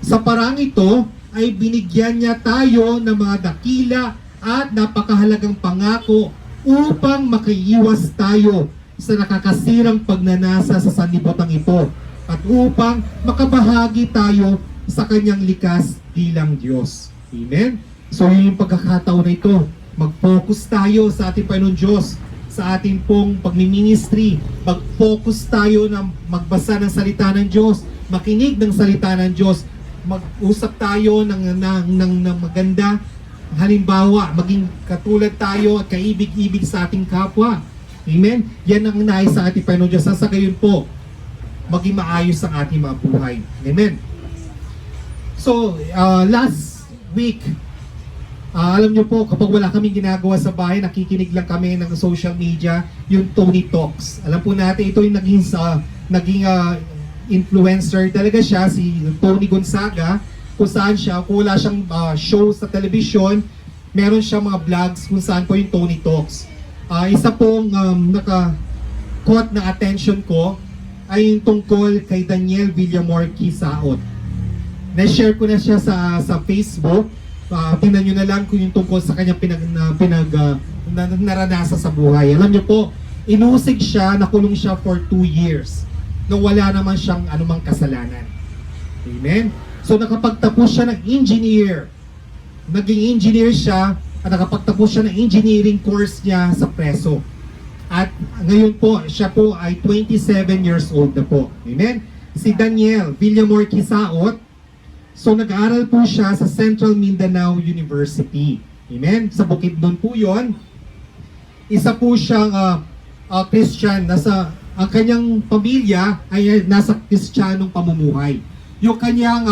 Sa parang ito ay binigyan niya tayo ng mga dakila at napakahalagang pangako upang makiiwas tayo sa nakakasirang pagnanasa sa sanlibutan ito at upang makabahagi tayo sa kanyang likas bilang Diyos. Amen? So yun yung pagkakataon na ito. Mag-focus tayo sa ating Panginoon Diyos, sa ating pong pagmiministry. Mag-focus tayo na magbasa ng salita ng Diyos, makinig ng salita ng Diyos, mag-usap tayo ng maganda. Halimbawa, maging katulad tayo at kaibig-ibig sa ating kapwa. Amen? Yan ang nais sa ating Panginoon Diyos. Sa gayon po, maging maayos ang ating mga buhay. Amen? So, last week, alam nyo po, kapag wala kaming ginagawa sa bahay, nakikinig lang kami ng social media, yung Tony Talks. Alam po natin, ito yung naging influencer talaga siya, si Tony Gonzaga, kung saan siya, kung wala siyang show sa television, meron siyang mga vlogs kung saan po yung Tony Talks. Isa pong naka-caught na attention ko ay yung tungkol kay Daniel Villamor Quisaot. Na-share ko na siya sa Facebook. Tingnan nyo na lang kung yung tungkol sa kanyang naranasan sa buhay. Alam nyo po, inusig siya, nakulong siya for 2 years nung wala naman siyang anumang kasalanan. Amen? So nakapagtapos siya ng engineer. Naging engineer siya at nakapagtapos siya ng engineering course niya sa preso. At ngayon po, siya po ay 27 years old na po. Amen? Si Daniel Villamor Quisaot, so nag-aaral po siya sa Central Mindanao University. Amen? Sa Bukidnon po yon. Isa po siyang Christian. Ang kanyang pamilya ay nasa Kristiyanong pamumuhay. yung kanyang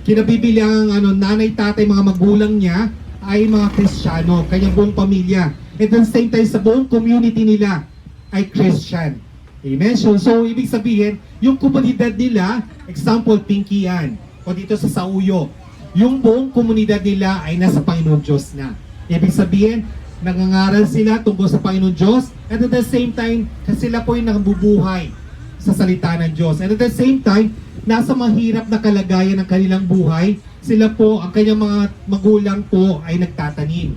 kinabibilang nanay, tatay, mga magulang niya ay mga Kristiyano, kanyang buong pamilya. At the same time, sa buong community nila ay Christian. Amen? So ibig sabihin, yung komunidad nila, example, Pinkian, o dito sa Sauyo, yung buong komunidad nila ay nasa Panginoon Diyos na. Ibig sabihin, nangangaral sila tungkol sa Panginoon Diyos, and at the same time, sila po ay nabubuhay sa salita ng Diyos. And at the same time, nasa mahirap na kalagayan ng kanilang buhay, sila po, ang kanyang mga magulang po ay nagtatanim.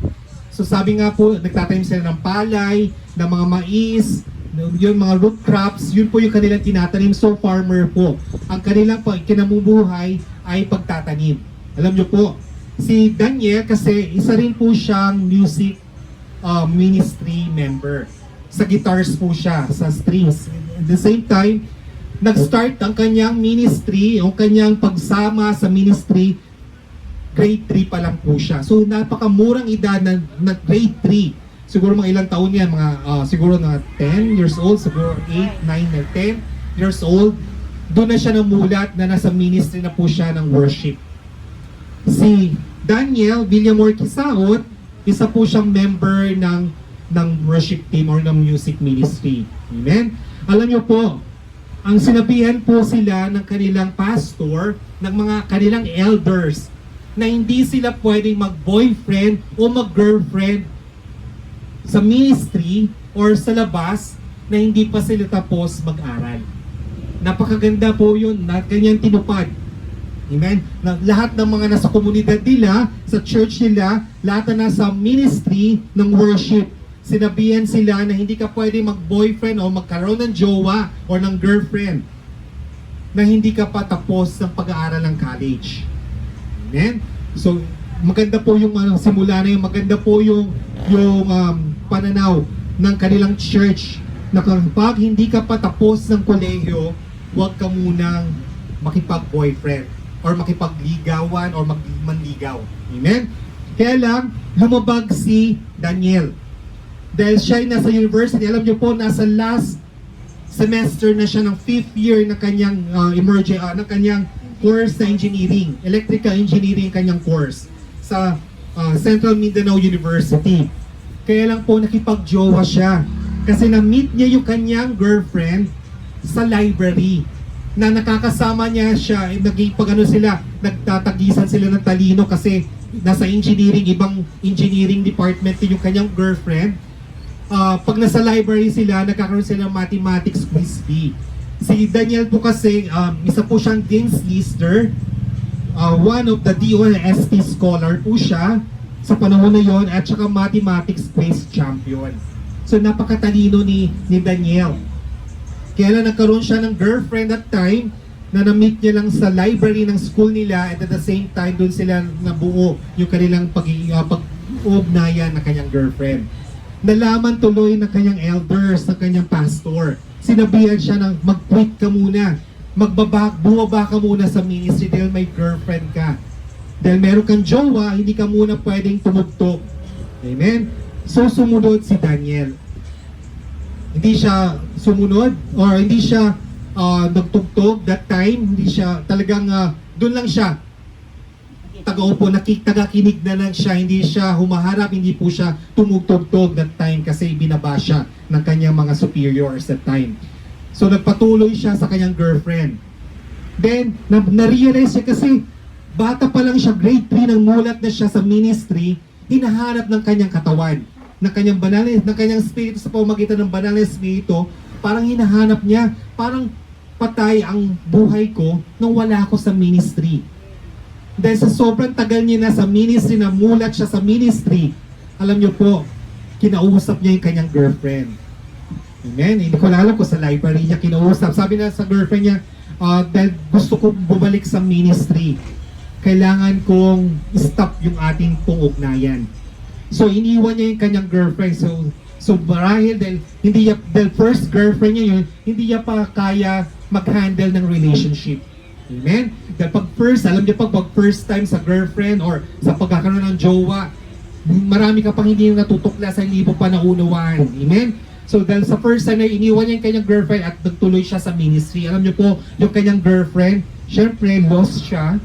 So sabi nga po, nagtatanim sila ng palay, ng mga mais, yung mga root crops, yun po yung kanilang tinatanim. So farmer po. Ang kanilang kinamubuhay ay pagtatanim. Alam nyo po, si Daniel kasi isa rin po siyang music ministry member. Sa guitars po siya, sa strings. At the same time, nag-start ang kanyang ministry, o kanyang pagsama sa ministry, grade 3 pa lang po siya. So napakamurang edad na grade 3. Siguro mga ilang taon yan, mga siguro na 10 years old, siguro 8, 9, or 10 years old. Doon na siya namulat na nasa ministry na po siya ng worship. Si Daniel Villamor Kisaot, isa po siyang member ng worship team or ng music ministry. Amen? Alam niyo po, ang sinabihan po sila ng kanilang pastor, ng mga kanilang elders, na hindi sila pwedeng mag-boyfriend o mag-girlfriend sa ministry or sa labas na hindi pa sila tapos mag-aral. Napakaganda po yun na kanyang tinupad. Amen? Na lahat ng mga nasa komunidad nila, sa church nila, lahat na nasa ministry ng worship, sinabihan sila na hindi ka pwede mag-boyfriend o magkaroon ng jowa o ng girlfriend na hindi ka pa tapos ng pag-aaral ng college. Amen? So, maganda po yung simula na yung maganda po yung pananaw ng kanilang church na kapag hindi ka pa tapos ng kolehiyo, huwag ka munang makipag-boyfriend or makipagligawan or manligaw. Amen? Kaya lang, lumabag si Daniel. Dahil siya ay nasa university, alam niyo po, nasa last semester na siya ng 5th year na kanyang ng kanyang course sa engineering, electrical engineering kanyang course sa Central Mindanao University. Kaya lang po nakipag-jowa siya kasi na-meet niya yung kanyang girlfriend sa library na nakakasama niya siya, nagtatagisan sila ng talino kasi nasa engineering, ibang engineering department yung kanyang girlfriend. Pag nasa library sila, nagkakaroon sila ng mathematics quiz bee. Si Daniel po kasi, isa po siyang Dean's Lister, one of the DOST scholar po siya sa panahon na yon, at saka mathematics quiz champion. So napakatalino ni Daniel. Kaya lang nagkaroon siya ng girlfriend at time na na-meet niya lang sa library ng school nila, at at the same time doon sila nabuo yung kanilang pag-ugnayan ng kanyang girlfriend. Nalaman tuloy ng kanyang elders, ng kanyang pastor. Sinabihan siya ng mag-quit ka muna. Bumaba ka muna sa ministry dahil may girlfriend ka. Dahil meron kang jowa, hindi ka muna pwedeng tumugtog. Amen? So sumunod si Daniel. Hindi siya sumunod or hindi siya nagtugtog that time. Hindi siya talagang doon lang siya. Tagaupo, tagakinig na lang siya, hindi siya humaharap, hindi po siya tumugtog-tog that time kasi binaba siya ng kanyang mga superiors that time. So nagpatuloy siya sa kanyang girlfriend. Then, na-realize siya kasi bata pa lang siya, grade 3, nang mulat na siya sa ministry, hinahanap ng kanyang katawan, ng kanyang banal, ng kanyang spirito sa pamamagitan ng banal na spirito, parang hinahanap niya, parang patay ang buhay ko nang wala ako sa ministry. Dahil sa sobrang tagal niya na sa ministry, na mulat siya sa ministry, alam niyo po, kinausap niya yung kanyang girlfriend. Amen? Hindi ko alam kung sa library niya kinausap. Sabi na sa girlfriend niya, dahil gusto ko bumalik sa ministry, kailangan kong stop yung ating pong ugnayan. So, iniwan niya yung kanyang girlfriend. So marahil dahil first girlfriend niya yun, hindi niya pa kaya mag-handle ng relationship. Amen? Dahil alam niyo pag first time sa girlfriend or sa pagkakaroon ng jowa, marami ka pang hindi natutukla sa hindi mo pa naunawaan. Amen? So dahil sa first time na iniwan niya yung kanyang girlfriend at nagtuloy siya sa ministry, alam niyo po, yung kanyang girlfriend, syempre, lost siya.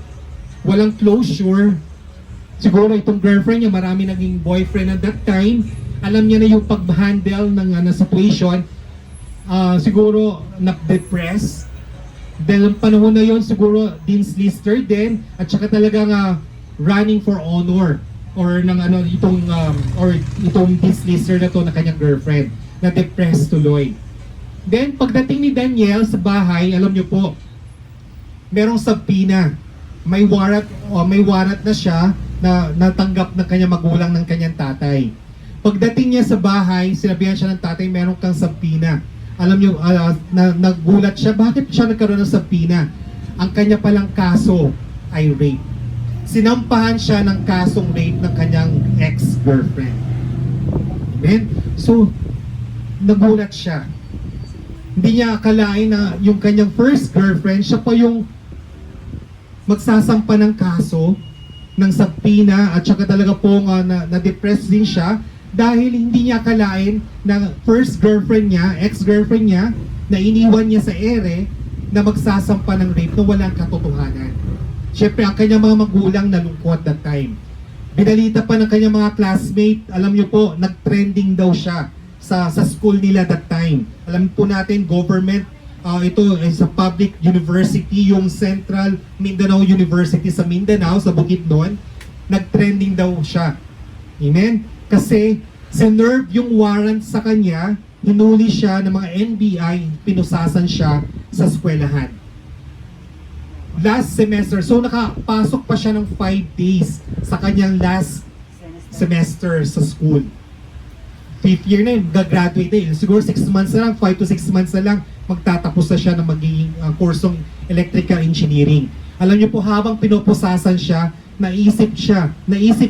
Walang closure. Siguro itong girlfriend niya, marami naging boyfriend at that time. Alam niya na yung pag-handle ng situation. Siguro, na-depress. Dahil ang panahon na yon siguro, Dean's Lister din. At saka talagang running for honor. Or ng itong Dean's Lister na to na kanyang girlfriend. Na-depressed tuloy. Then, pagdating ni Daniel sa bahay, alam niyo po, merong subpoena. May warrant na siya na natanggap ng kanyang magulang ng kanyang tatay. Pagdating niya sa bahay, sinabihan siya ng tatay, meron kang subpoena. Alam niyo, nagulat siya, bakit siya nagkaroon ng subpoena? Ang kanya palang kaso ay rape. Sinampahan siya ng kasong rape ng kanyang ex-girlfriend. Amen? So, nagulat siya. Hindi niya akalain na yung kanyang first girlfriend, siya pa yung magsasampa ng kaso ng subpoena at saka talaga pong na-depress din siya dahil hindi niya akalain na first girlfriend niya, ex-girlfriend niya, na iniwan niya sa ere na magsasampa ng rape na walang katotohanan. Siyempre, ang kanyang mga magulang nalungkot that time. Binalita pa ng kanyang mga classmate, alam niyo po, nag-trending daw siya sa school nila that time. Alam po natin, government, ito ay sa public university, yung Central Mindanao University sa Mindanao, sa Bukidnon, nag-trending daw siya. Amen? Kasi sinerve yung warrant sa kanya, hinuli siya ng mga NBI, pinusasan siya sa eskwelahan. Last semester, so nakapasok pa siya ng 5 days sa kanyang last semester sa school. 5th year na yun, gagraduate na yun. Siguro 6 months na lang, 5 to 6 months na lang, magtatapos na siya ng magiging kursong electrical engineering. Alam niyo po, habang pinupusasan siya, naisip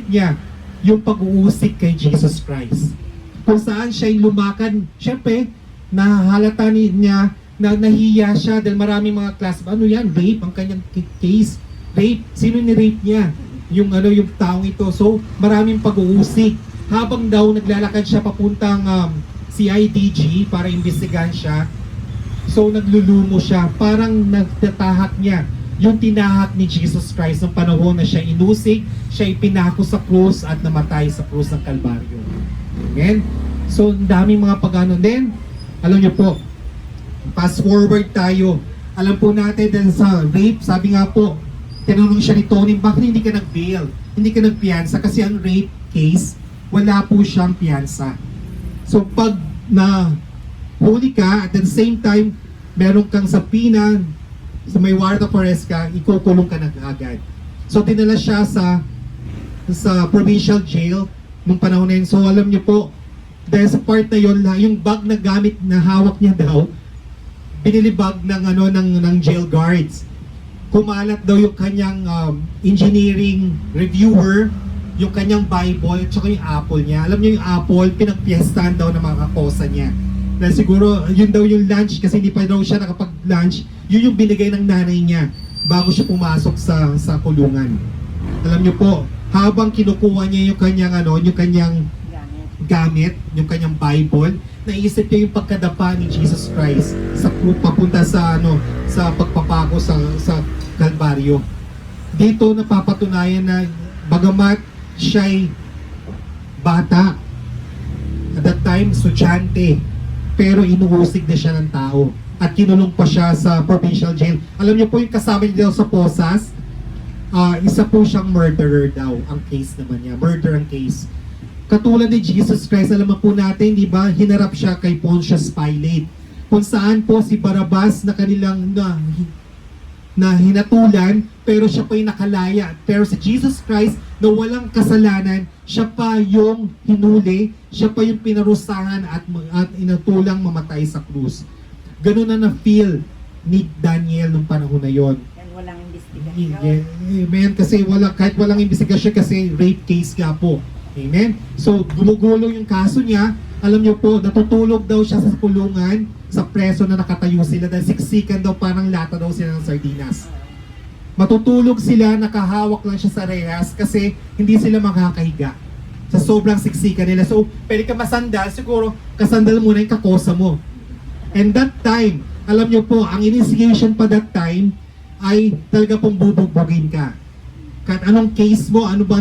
niya yung pag-uusik kay Jesus Christ. Kung saan siya lumakad, syempre, nahalata niya na nahiya siya dahil maraming mga class, ano yan, rape, ang kanyang case, rape, sino ni-rape niya? Yung taong ito. So, maraming pag-uusik. Habang daw naglalakad siya papuntang CIDG para imbestigahan siya, so naglulumo siya, parang nagtatahak niya yung tinahak ni Jesus Christ ng panahon na siya inusig, siya ipinako sa krus at namatay sa krus ng Kalbaryo. Amen? So, ang daming mga pag-ano din. Alam niyo po, fast forward tayo. Alam po natin dahil sa rape, sabi nga po, tinanong siya ni Tony, bakit hindi ka nag-bail? Hindi ka nagpiyansa? Kasi ang rape case, wala po siyang piyansa. So, pag na huli ka, at the same time, meron kang subpoena, sa may warrant of arrest ka, ikukulong ka na agad. So, dinala siya sa provincial jail nung panahon na yun. So, alam niyo po, dahil sa part na yun, yung bag na gamit na hawak niya daw, binili bag ng jail guards. Kumalat daw yung kanyang engineering reviewer, yung kanyang Bible, at saka yung apple niya. Alam niyo yung apple, pinagpiestahan daw ng mga kakosa niya. Dahil siguro, yun daw yung lunch, kasi hindi pa daw siya nakapag-lunch, yun yung binigay ng nanay niya bago siya pumasok sa kulungan. Alam niyo po, habang kinukuha niya yung kanyang gamit, yung kanyang Bible, naisip niya yung pagkadapa ni Jesus Christ sa papunta sa pagpapako sa Kalbaryo. Dito napapatunayan na bagamat siya'y bata, at that time, estudyante, pero inuusig na siya ng tao at kinulong pa siya sa provincial jail. Alam niyo po yung kasama niya daw sa Posas, isa po siyang murderer daw ang case naman niya, murder ang case. Katulad ni Jesus Christ, alam po natin, di ba, hinarap siya kay Pontius Pilate, kung saan po si Barabas na kanilang na hinatulan, pero siya pa yung nakalaya. Pero si Jesus Christ, na walang kasalanan, siya pa yung hinuli, siya pa yung pinarusahan at inatulang mamatay sa krus. Ganun na na-feel ni Daniel nung panahon na yon. Yan, walang investigasyon. Amen. Kasi kahit walang investigasyon, kasi rape case nga po. Amen. So, gumugulo yung kaso niya. Alam niyo po, natutulog daw siya sa kulungan, sa preso na nakatayo sila dahil siksikan daw, parang lata daw sila ng sardinas. Matutulog sila, nakahawak lang siya sa rehas kasi hindi sila makakahiga sa sobrang siksikan nila. So, pwede ka masandal, siguro kasandal muna yung kakosa mo. And that time, alam niyo po, ang initiation pa that time, ay talaga pong bubugbugin ka. Kahit anong case mo, ano ba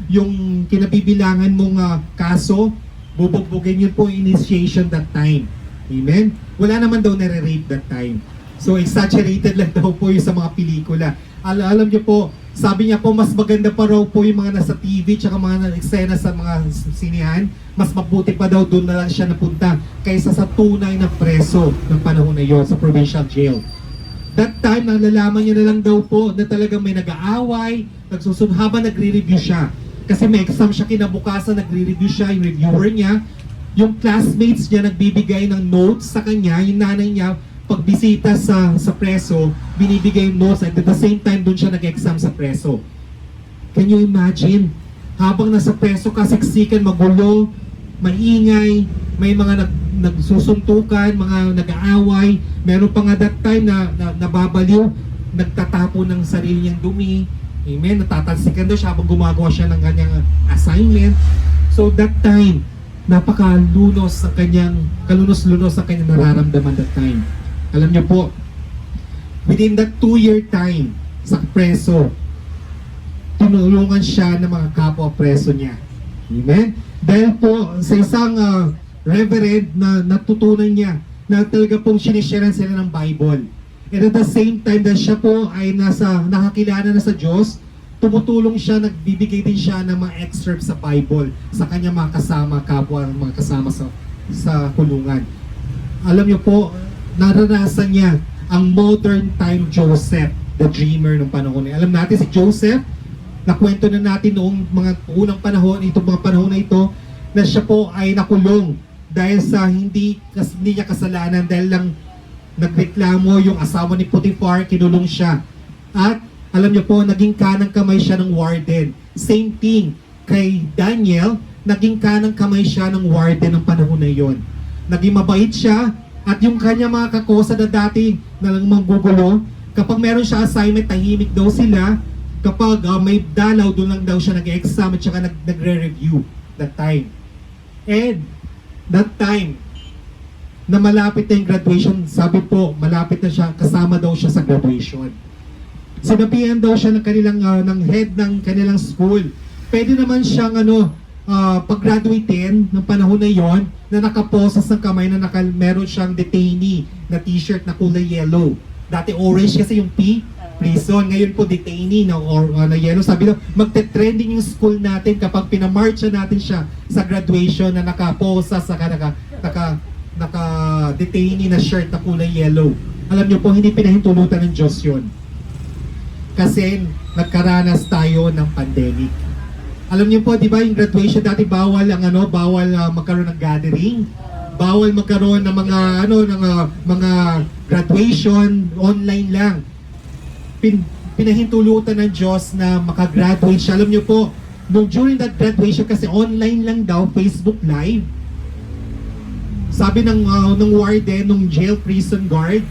yung kinabibilangan mong kaso, bubugbugin yun po initiation that time. Amen? Wala naman daw nare-rape that time. So exaggerated lang daw po yung sa mga pelikula. Alam niyo po, sabi niya po mas maganda pa raw po yung mga nasa TV tsaka mga eksena sa mga sinihan. Mas mabuti pa daw doon na lang siya napunta kaysa sa tunay na preso ng panahon na yon sa provincial jail. That time, nalalaman niya na lang daw po na talagang may nag-aaway, habang nagre-review siya. Kasi may exam siya kinabukasan, nagre-review siya, yung reviewer niya. Yung classmates niya nagbibigay ng notes sa kanya, yung nanay niya, pagbisita sa preso, binibigay yung notes at at the same time doon siya nag-exam sa preso. Can you imagine? Habang nasa preso, kasiksikan, magulo, maingay, may mga nagsusuntukan, mga nag-aaway, meron pa nga that time na nababaliw, nagtatapo ng sarili niyang dumi, amen, natatalsikan daw siya habang gumagawa siya ng kanyang assignment. So that time, napakalunos ang kanyang, kalunos-lunos ang kanyang nararamdaman that time. Alam niyo po, within that 2-year time sa preso, tinulungan siya ng mga kapwa-preso niya. Amen? Dahil po sa isang reverend na natutunan niya na talaga pong sinisharean sila ng Bible. And at the same time na siya po ay nakakilala na sa Diyos, tumutulong siya, nagbibigay din siya ng mga excerpts sa Bible sa kanya mga kasama, kapwa, mga kasama sa kulungan. Alam niyo po, naranasan niya ang modern time Joseph, the dreamer ng panahon niya. Alam natin si Joseph, nakwento na natin noong mga unang panahon, itong mga panahon na ito, na siya po ay nakulong dahil sa hindi niya kasalanan, dahil lang nagreklamo yung asawa ni Potiphar, kinulong siya. At alam niyo po, naging kanang kamay siya ng warden. Same thing kay Daniel, naging kanang kamay siya ng warden ng panahon na yon. Naging mabait siya, at yung kanya mga kakosa na dati na lang manggugulo, kapag meron siya assignment, tahimik daw sila. Kapag may dalaw, doon lang daw siya nag-exam at saka nagre-review that time. And that time, na malapit na yung graduation, sabi po, malapit na siya, kasama daw siya sa graduation. Sinabihan daw siya ng kanilang, ng head ng kanilang school. Pwede naman siyang pag-graduatein ng panahon na yon na nakaposas ng kamay na meron siyang detainee na t-shirt na kulay yellow. Dati orange kasi yung prison. Ngayon po detainee na yellow. Sabi daw, magte-trending yung school natin kapag pinamarcha natin siya sa graduation na nakaposa sa naka-detainee na shirt na kulay yellow. Alam niyo po, hindi pinahintulutan ng Diyos yun. Kasi nagkaranas tayo ng pandemic. Alam niyo po, di ba, yung graduation dati bawal magkaroon ng gathering. Bawal magkaroon ng mga graduation, online lang. Pinahintulutan ng Diyos na makagraduate siya. Alam niyo po, during that graduation, kasi online lang daw, Facebook Live, sabi ng warden, ng jail prison guard,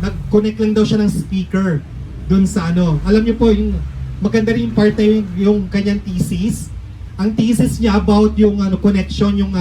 nag-connect lang daw siya ng speaker dun sa Alam niyo po, yung maganda rin yung part na yung kanyang thesis. Ang thesis niya about yung connection, yung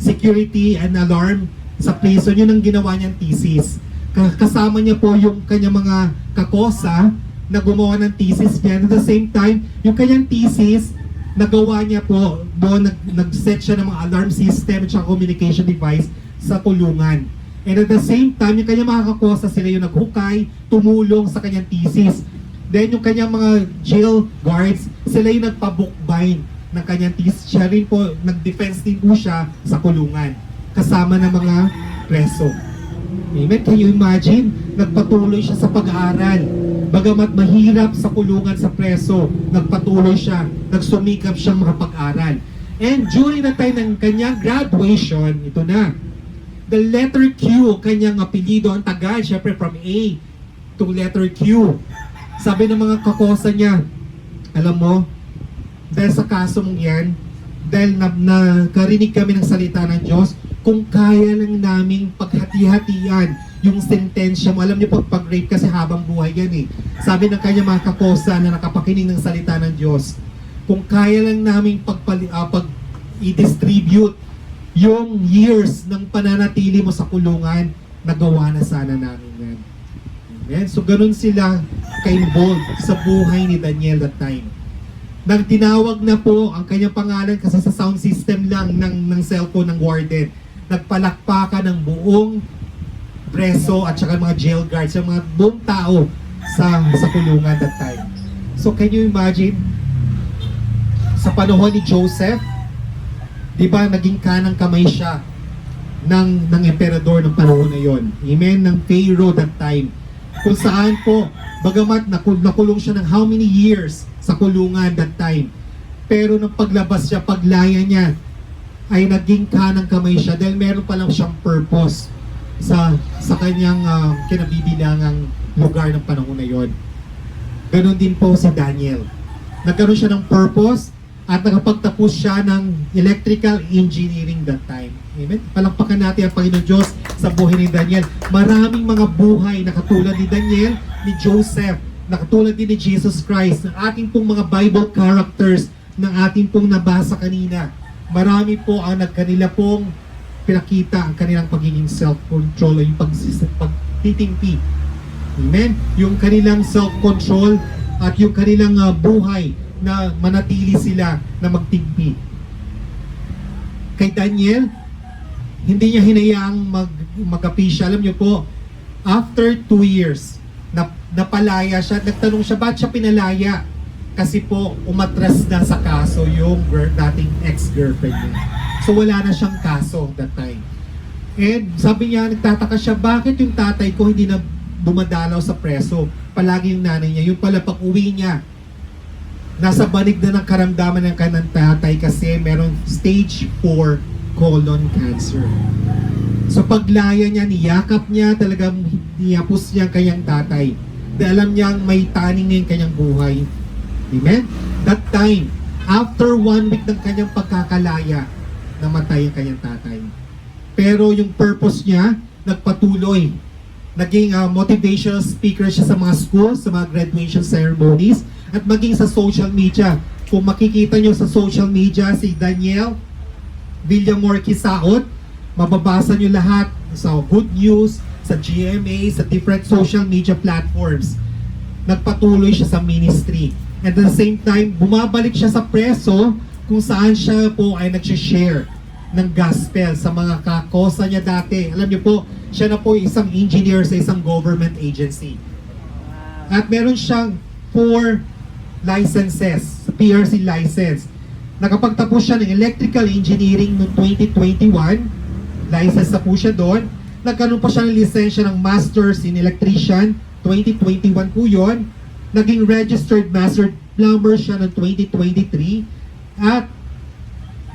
security and alarm sa prison, yun ang ginawa niyang thesis. Kasama niya po yung kanyang mga kakosa na gumawa ng thesis niya. At the same time, yung kanyang thesis, nagawa niya po doon, nag-set siya ng mga alarm system at communication device sa kulungan. And at the same time, yung kanyang mga kakosa, sila yung naghukay, tumulong sa kanyang thesis. Then yung kanyang mga jail guards, sila yung nagpa-bookbind ng kanyang thesis. Siya rin po, nag-defense din po siya sa kulungan, kasama ng mga preso. Amen? Can you imagine? Nagpatuloy siya sa pag-aaral. Bagamat mahirap sa kulungan sa preso, nagpatuloy siya, nagsumikap siyang makapag-aral. And during the time ng kanyang graduation, ito na, the letter Q, kanyang apelido, ang tagal, syempre from A to letter Q. Sabi ng mga kakosa niya, alam mo, dahil sa kaso mong yan, dahil nakarinig kami ng salita ng Diyos, kung kaya lang naming paghati-hatian yung sentensya mo. Alam niyo pag-rape kasi habang buhay yan eh. Sabi ng kanya mga kakosa na nakapakinig ng salita ng Diyos, kung kaya lang naming i-distribute yung years ng pananatili mo sa kulungan, nagawa na sana namin yan. Amen? So ganun sila ka-involved sa buhay ni Daniel that time. Nang tinawag na po ang kanyang pangalan kasi sa sound system lang ng cellphone ng warden, nagpalakpakan ng buong preso at saka mga jail guards, yung mga buong tao sa kulungan that time. So can you imagine, sa panahon ni Joseph, di ba naging kanang kamay siya ng emperador ng panahon na yon. Amen? Ng Pharaoh that time. Kung saan po, bagamat nakulong siya ng how many years sa kulungan that time. Pero nung paglabas siya, paglaya niya, ay naging kanang kamay siya dahil meron pa lang siyang purpose sa kanyang kinabibilangang lugar ng panahon na yon. Ganon din po si Daniel. Nagkaroon siya ng purpose at nakapagtapos siya ng electrical engineering that time. Amen? Palakpakan natin ang Panginoon Diyos sa buhay ni Daniel. Maraming mga buhay na katulad ni Daniel, ni Joseph, na katulad din ni Jesus Christ, ng ating pong mga Bible characters ng ating pong nabasa kanina. Marami po ang kanila pong pinakita ang kanilang pagiging self-control o yung pagtitimpi. Amen? Yung kanilang self-control at yung kanilang buhay na manatili sila na magtimpi. Kay Daniel, hindi niya hinayaang mag-api siya. Alam niyo po, after 2 years, napalaya siya. Nagtanong siya, ba't siya pinalaya? Kasi po, umatras na sa kaso yung dating ex-girlfriend niya. So wala na siyang kaso that time. And sabi niya, nagtataka siya, bakit yung tatay ko hindi na dumadalaw sa preso? Palagi yung nanay niya. Yung pala pag uwi niya, nasa banig na ng karamdaman ng kanyang tatay kasi meron stage 4 colon cancer. So paglaya niya, niyakap niya, talagang niyapos niya ang kanyang tatay. Dahil alam niyang may taning na yung kanyang buhay. Amen? That time, after 1 week ng kanyang pagkakalaya, namatay ang kanyang tatay. Pero yung purpose niya, nagpatuloy. Naging motivational speaker siya sa mga schools, sa mga graduation ceremonies, at maging sa social media. Kung makikita nyo sa social media, si Daniel Villamor Kisaot, mababasa nyo lahat sa Good News, sa GMA, sa different social media platforms. Nagpatuloy siya sa ministry. At at the same time, bumabalik siya sa preso kung saan siya po ay nag-share ng gospel sa mga kakosa niya dati. Alam niyo po, siya na po isang engineer sa isang government agency. At meron siyang 4 licenses, PRC license. Nakapagtapos siya ng electrical engineering noong 2021. License na po siya doon. Nagkaroon pa siya ng lisensya ng Masters in Electrician, 2021 po yun. Naging registered master plumber siya noong 2023. At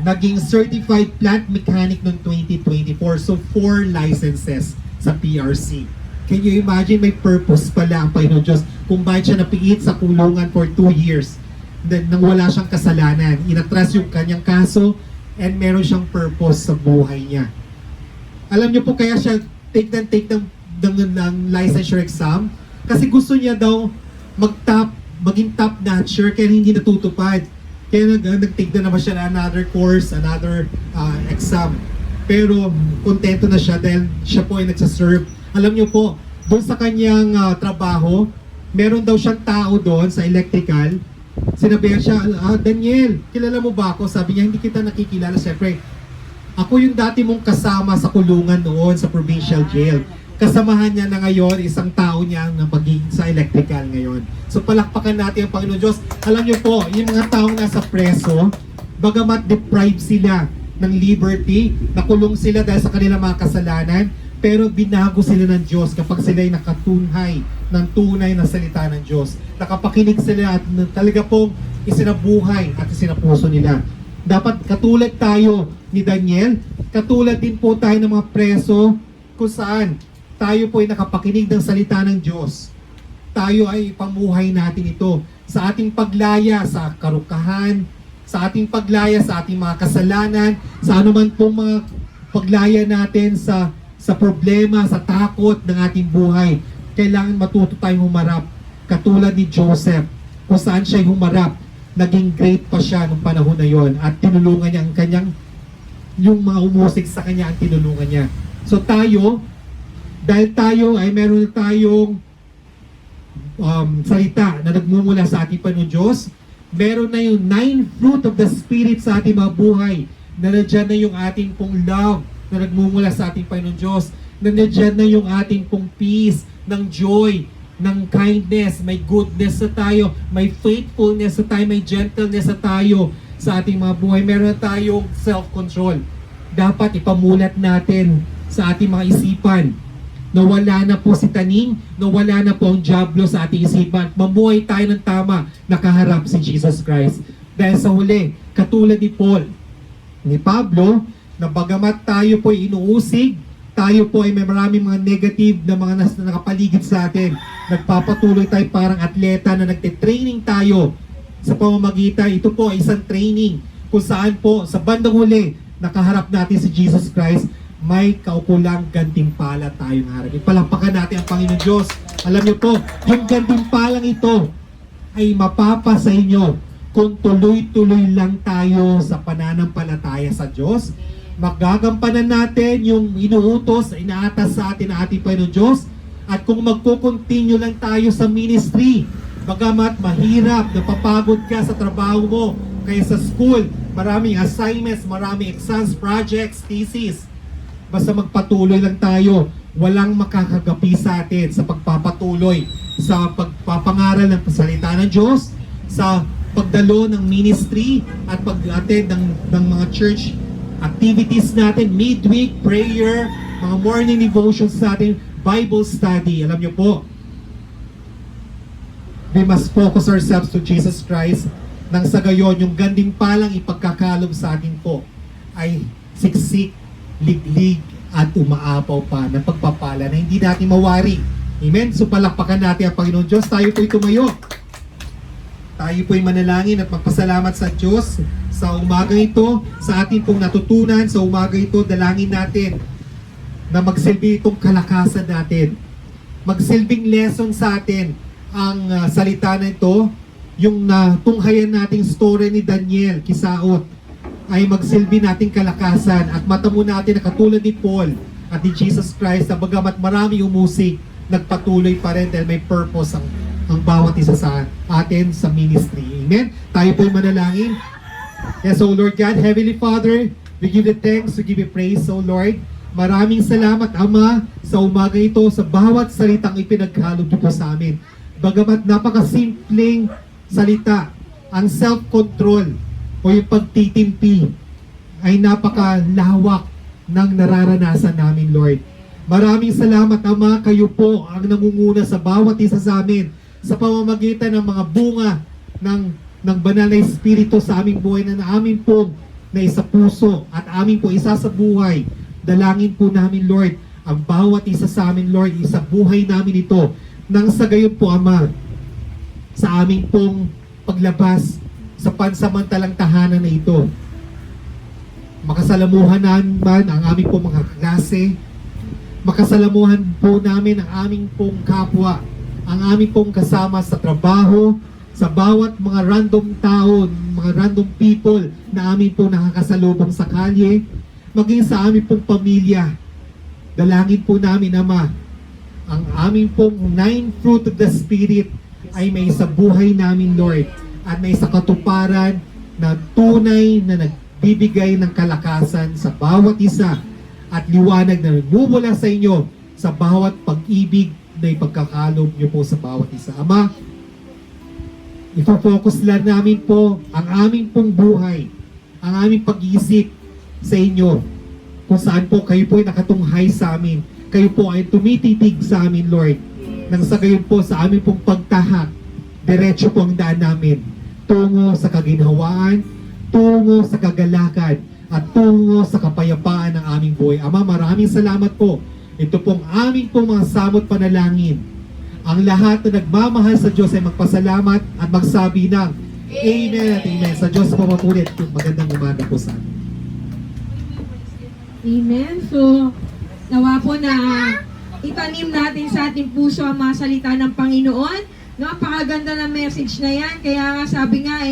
naging certified plant mechanic noong 2024. So 4 licenses sa PRC. Can you imagine, may purpose pala ang Panginoon Diyos kung bakit siya napiit sa kulungan for 2 years nang wala siyang kasalanan. Inatras yung kanyang kaso and meron siyang purpose sa buhay niya. Alam niyo po kaya siya take ng licensure exam kasi gusto niya daw maging top notcher kaya hindi natutupad. Kaya nag-take na naman siya na another course, another exam. Pero kontento na siya dahil siya po ay nagsaserve. Alam niyo po, doon sa kanyang trabaho, meron daw siyang tao doon sa electrical. Sinabihan siya, Daniel, kilala mo ba ako? Sabi niya, hindi kita nakikilala. Siyempre, ako yung dati mong kasama sa kulungan noon sa provincial jail. Kasamahan niya na ngayon, isang tao niya na pagiging sa electrical ngayon. So palakpakan natin ang Panginoon Diyos. Alam niyo po, yung mga taong nasa preso, bagamat deprived sila ng liberty, nakulong sila dahil sa kanilang mga kasalanan, pero binago sila ng Diyos kapag sila'y nakatunhay ng tunay na salita ng Diyos. Nakapakinig sila at talaga pong isinabuhay at isinapuso nila. Dapat katulad tayo ni Daniel, katulad din po tayo ng mga preso kung saan tayo po ay nakapakinig ng salita ng Diyos. Tayo ay pamuhay natin ito sa ating paglaya sa karukahan, sa ating paglaya sa ating mga kasalanan, sa anuman pong mga paglaya natin sa problema, sa takot ng ating buhay. Kailangan matuto tayong humarap. Katulad ni Joseph, kung saan siya humarap, naging great pa siya nung panahon na yon at tinulungan niya ang yung mga umusik sa kanya ang tinulungan niya. So tayo, dahil tayo ay meron tayong salita na nagmumula sa ating Panginoon Diyos. Meron na yung 9 fruit of the Spirit sa ating mga buhay. Na nandiyan na yung ating pong love na nagmumula sa ating Panginoon Diyos. Na nandiyan na yung ating pong peace, ng joy, ng kindness, may goodness na tayo, may faithfulness na tayo, may gentleness na tayo sa ating mga buhay. Meron na tayong self-control. Dapat ipamulat natin sa ating mga isipan na wala na po si taning, na wala na po ang diablo sa ating isipan. Mamuhay tayo ng tama, nakaharap si Jesus Christ. Dahil sa huli, katulad ni Paul, ni Pablo, na bagamat tayo po ay inuusig, tayo po ay may maraming mga negative na mga nakapaligid sa atin. Nagpapatuloy tayo parang atleta na nagte-training tayo sa pamamagitan. Ito po ay isang training kung saan po sa bandang huli, nakaharap natin si Jesus Christ, may kaukulang gantimpala tayong harap. Ipalampakan natin ang Panginoon Diyos. Alam niyo po, yung gantimpalang ito ay mapapa sa inyo kung tuloy-tuloy lang tayo sa pananampalataya sa Diyos. Magagampanan natin yung inuutos, inaatas sa atin ang ating Panginoon Diyos. At kung magkukontinue lang tayo sa ministry, bagamat mahirap, napapagod ka sa trabaho mo, kaya sa school, maraming assignments, maraming exams, projects, thesis. Basta magpatuloy lang tayo, walang makakagapi sa atin sa pagpapatuloy, sa pagpapangaral ng salita ng Diyos, sa pagdalo ng ministry at pag-attend ng mga church activities natin, midweek prayer, mga morning devotions natin, Bible study. Alam niyo po, we must focus ourselves to Jesus Christ. Nang sa gayon, yung gandimpalang ipagkakalob sa atin po ay siksik, liglig at umaapaw pa ng pagpapala na hindi natin mawari. Amen? So palakpakan natin ang Panginoon Diyos. Tayo po'y tumayo. Tayo po'y manalangin at magpasalamat sa Diyos sa umaga ito, sa atin pong natutunan sa umaga ito. Dalangin natin na magsilbi itong kalakasan natin. Magsilbing lesson sa atin ang salita na ito, yung tunghayan nating story ni Daniel Kisaot ay magsilbi nating kalakasan at matamo natin na katulad ni Paul at ni Jesus Christ na bagamat marami umusig, nagpatuloy pa rin dahil may purpose ang bawat isa sa atin sa ministry. Amen? Tayo po'y manalangin. Yes, O Lord God, Heavenly Father, we give you thanks, we give you praise, O Lord. Maraming salamat, Ama, sa umaga ito, sa bawat salitang ipinagkalog po sa amin. Bagamat napakasimpleng salita, ang self-control o yung pagtitimpi ay napakalawak ng nararanasan namin, Lord. Maraming salamat, Ama, kayo po ang nangunguna sa bawat isa sa amin sa pamamagitan ng mga bunga ng banal na Espiritu sa aming buhay na amin pong naisapuso at amin po isa sa buhay. Dalangin po namin, Lord, ang bawat isa sa amin, Lord, isa buhay namin ito. Nang sa gayon po, Ama, sa aming pong paglabas sa pansamantalang tahanan na ito, makasalamuhan naman ang aming pong mga kaklase, makasalamuhan po namin ang aming pong kapwa, ang aming pong kasama sa trabaho, sa bawat mga random tao, mga random people na amin po nakakasalubong sa kalye, maging sa aming pong pamilya. Dalangin po namin, Ama, ang aming pong 9 fruit of the Spirit ay may sa buhay namin, Lord, at may sa katuparan na tunay na nagbibigay ng kalakasan sa bawat isa at liwanag na nagmumula sa inyo sa bawat pag-ibig na ipagkakalob niyo po sa bawat isa. Ama, ipofocus lang namin po ang aming pong buhay, ang aming pag-iisip sa inyo, kung saan po kayo po ay nakatunghay sa amin. Kayo po ay tumititig sa amin, Lord. Nang sa gayon po sa aming pong pagtahak, diretso po ang daan namin tungo sa kaginhawaan, tungo sa kagalakan, at tungo sa kapayapaan ng aming buhay. Ama, maraming salamat po. Ito pong aming pong mga samot panalangin. Ang lahat na nagmamahal sa Diyos ay magpasalamat at magsabi ng Amen at Amen. Sa Diyos po mapulit. Magandang umaga po sa amin. Amen. So, nawa po na itanim natin sa ating puso ang mga salita ng Panginoon. Napakaganda ng message na yan. Kaya nga sabi nga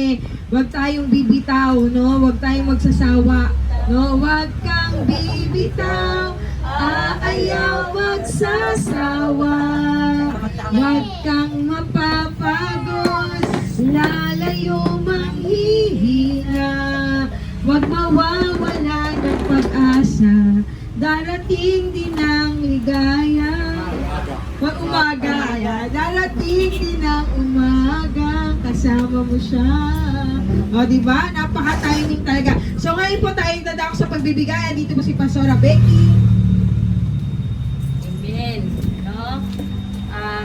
huwag tayong bibitaw, no? Huwag tayong magsasawa, no? Huwag kang bibitaw, aayaw, magsasawa. Huwag kang mapapagod, lalayo manghihina. Huwag mawawala ng pag-asa, darating din ang ligaya. Huwag umaga, darating din ang umaga, kasama mo siya. O, diba? Napaka-timing talaga. So, ngayon po tayo dadako sa pagbibigay. Dito po si Pastora Becky. Amen. No?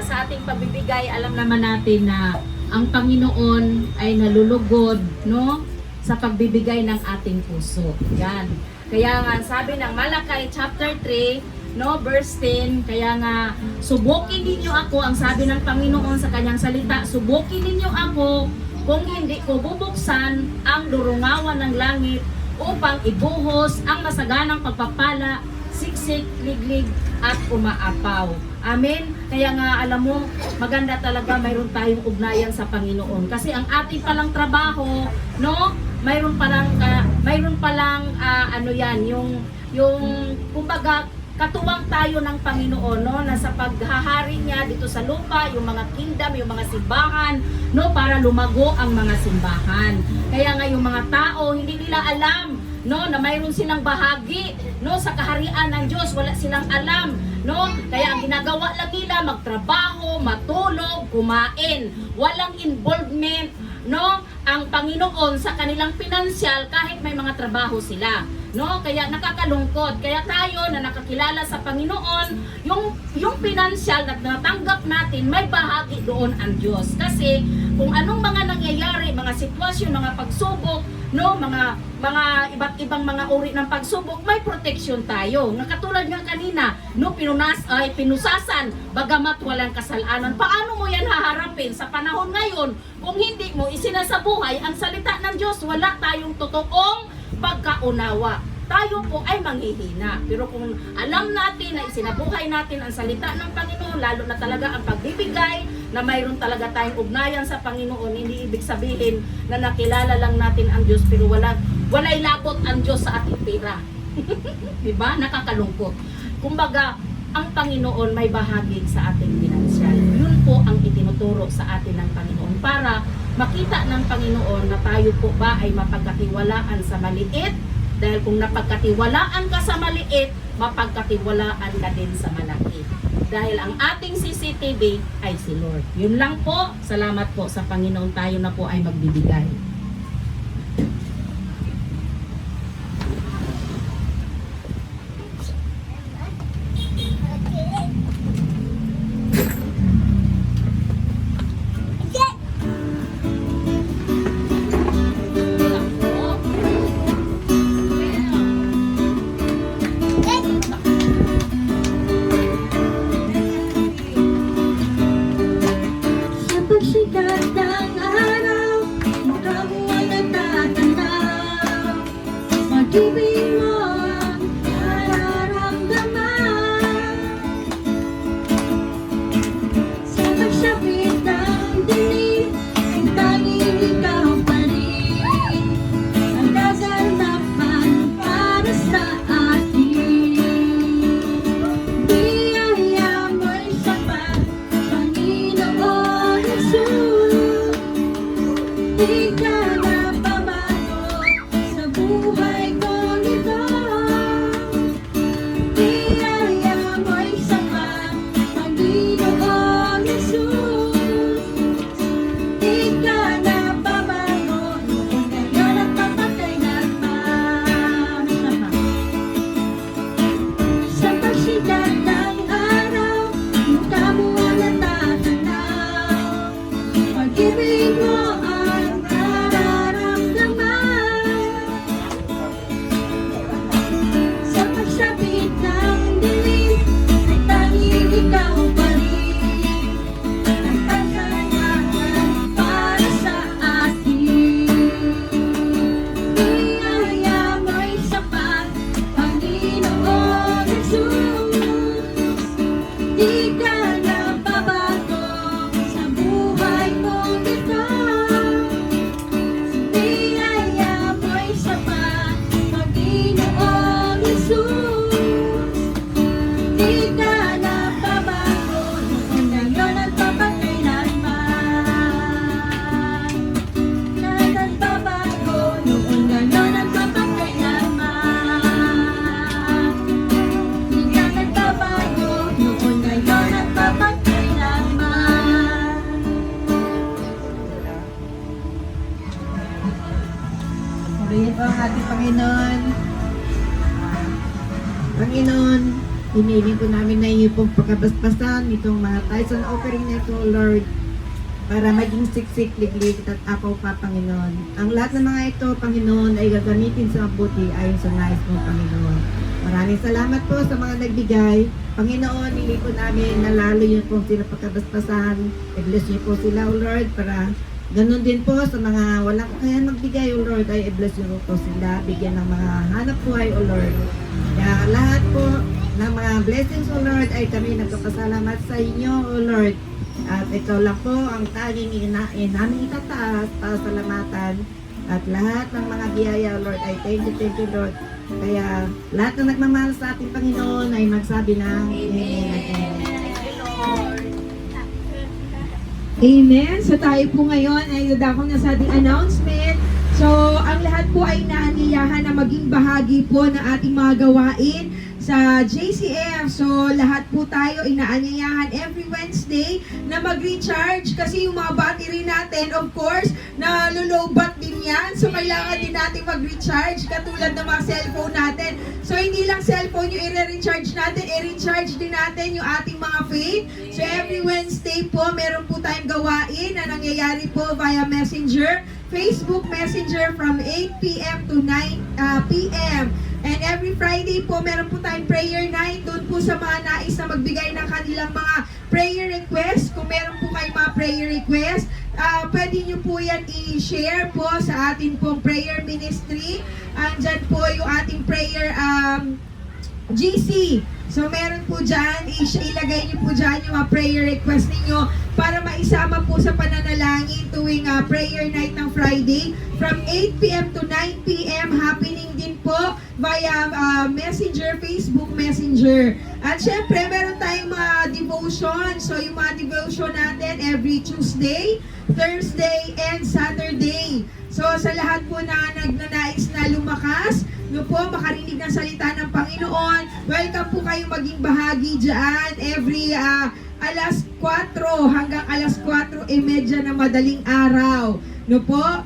Sa ating pagbibigay, alam naman natin na ang Panginoon ay nalulugod, no? Sa pagbibigay ng ating puso. Yan. Kaya nga, sabi ng Malakay chapter 3, no, verse 10, kaya nga, subukin ninyo ako, ang sabi ng Panginoon sa kanyang salita, subukin ninyo ako kung hindi ko bubuksan ang durungawan ng langit upang ibuhos ang masaganang pagpapala, siksik, liglig, at umaapaw. Amen? Kaya nga, alam mo, maganda talaga mayroon tayong ugnayan sa Panginoon. Kasi ang ating palang trabaho, no, mayroon palang ano yan, yung kumbaga, katuwang tayo ng Panginoon, no, na sa paghahari niya dito sa lupa, yung mga kingdom, yung mga simbahan, no, para lumago ang mga simbahan. Kaya nga yung mga tao, hindi nila alam, no, na mayroon silang bahagi, no, sa kaharian ng Diyos, wala silang alam, no. Kaya ang ginagawa lang nila, magtrabaho, matulog, kumain, walang involvement, no, ang Panginoon sa kanilang pinansyal kahit may mga trabaho sila. No, kaya nakakalungkot. Kaya tayo na nakakilala sa Panginoon, yung pinansyal na natanggap natin, may bahagi doon ang Diyos. Kasi kung anong mga nangyayari, mga sitwasyon, mga pagsubok, no, mga iba't ibang mga uri ng pagsubok, may proteksyon tayo. Nakatulad nga kanina, no, pinusasan, bagamat walang kasalanan. Paano mo yan haharapin sa panahon ngayon kung hindi mo isinasabuhay ang salita ng Diyos? Wala tayong totoong pagkaunawa. Tayo po ay manghihina. Pero kung alam natin na isinabuhay natin ang salita ng Panginoon, lalo na talaga ang pagbibigay, na mayroon talaga tayong ugnayan sa Panginoon, hindi ibig sabihin na nakilala lang natin ang Diyos pero walay labot ang Diyos sa ating pera. Diba? Nakakalungkot. Kumbaga, ang Panginoon may bahagi sa ating pinansyal. Yun po ang itinuturo sa atin ng Panginoon para makita ng Panginoon na tayo po ba ay mapagkatiwalaan sa maliit, dahil kung napagkatiwalaan ka sa maliit, mapagkatiwalaan ka din sa malaki. Dahil ang ating CCTV ay si Lord. Yun lang po. Salamat po sa Panginoon, tayo na po ay magbibigay. Sa pagsikat ng araw, mukha mo ay natatanaw. Pag-ibig mo ang nararamdaman. Sa pagsapit ng dilim, ang tanging ikaw pa rin ang gaganapan para sa atin. Biyaya mo'y sapat, Panginoon Jesus. Di ka na babago sa buhay ko nito. Biyaya mo'y sapat, Panginoon Jesus. Di ka na babago, kung ngayon at papatay na mamasama. Sa pagsikat ng araw, mukha mo ang natatanaw. Pag-ibig mo ang nararamdaman. ating Panginoon. Panginoon, hinihiling po namin na iyo pong pagkabasbasan itong mga tithes and offering na ito, Lord, para maging siksik, liglig at apaw pa, Panginoon. Ang lahat ng mga ito, Panginoon, ay gagamitin sa mabuti ayon sa nais mo, Panginoon. Maraming salamat po sa mga nagbigay. Panginoon, hindi po namin na lalo yun po sila pagkabasbasan. I-bless niyo po sila, O Lord, para ganun din po sa mga walang kakayahan magbigay, O Lord, ay i-bless niyo po sila. Bigyan ng mga hanap buhay, O Lord. Kaya lahat po ng mga blessings, O Lord, ay kami nagpapasalamat sa inyo, O Lord. At ikaw lang po ang tanging namin itataas, pasalamatan. At lahat ng mga biyaya, O Lord, ay thank you, Lord. Kaya lahat na nagmamahal sa ating Panginoon ay magsabi ng Amen at Amen. Amen. So tayo po ngayon ay dadako na sa ating announcement. So ang lahat po ay naanyayahan na maging bahagi po ng ating mga gawain sa JCF. So lahat po tayo inaanyayahan every Wednesday na mag-recharge kasi yung mga battery natin, of course, na lulobat din yan. So kailangan din natin mag-recharge katulad ng mga cellphone natin. So hindi lang cellphone yung i-recharge natin, i-recharge din natin yung ating mga faith. So every Wednesday po, meron po tayong gawain na nangyayari po via Messenger, Facebook Messenger from 8 p.m. to 9 p.m. And every Friday po, meron po tayong prayer night. Doon po sa mga nais na magbigay ng kanilang mga prayer request. Kung meron po kayong mga prayer request, pwede nyo po yan i-share po sa ating pong prayer ministry. Andyan po yung ating prayer GC. So meron po dyan, ilagay nyo po dyan yung mga prayer request ninyo para maisama po sa pananalangin tuwing prayer night ng Friday from 8 p.m. to 9 p.m. happening din po via Messenger, Facebook Messenger. At syempre, meron tayong mga devotion. So yung mga devotion natin every Tuesday, Thursday, and Saturday. So sa lahat po na nagnanais na lumakas, no po, makarinig ng salita ng Panginoon, welcome po kayong maging bahagi dyan every alas 4 hanggang alas 4:30 na madaling araw. No po,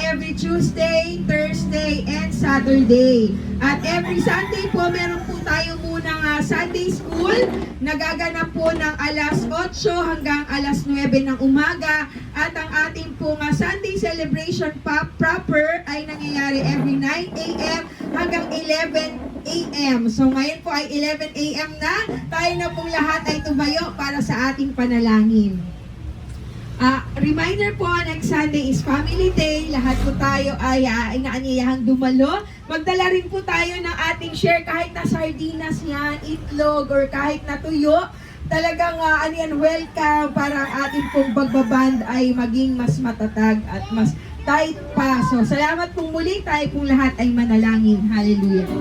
every Tuesday, Thursday, and Saturday. At every Sunday po, meron po tayo munang Sunday School. Nagaganap po ng alas 8 hanggang alas 9 ng umaga. At ang ating pong Sunday Celebration proper ay nangyayari every 9 a.m. hanggang 11 a.m. So ngayon po ay 11 a.m. na. Tayo na pong lahat ay tumayo para sa ating panalangin. Reminder po, next Sunday is Family Day. Lahat po tayo ay inaanyayahang dumalo. Magdala rin po tayo ng ating share kahit na sardinas yan, itlog, or kahit na tuyo. Talagang welcome para ang ating pong pagbaband ay maging mas matatag at mas tight pa. So salamat pong muli, tayo pong lahat ay manalangin. Hallelujah.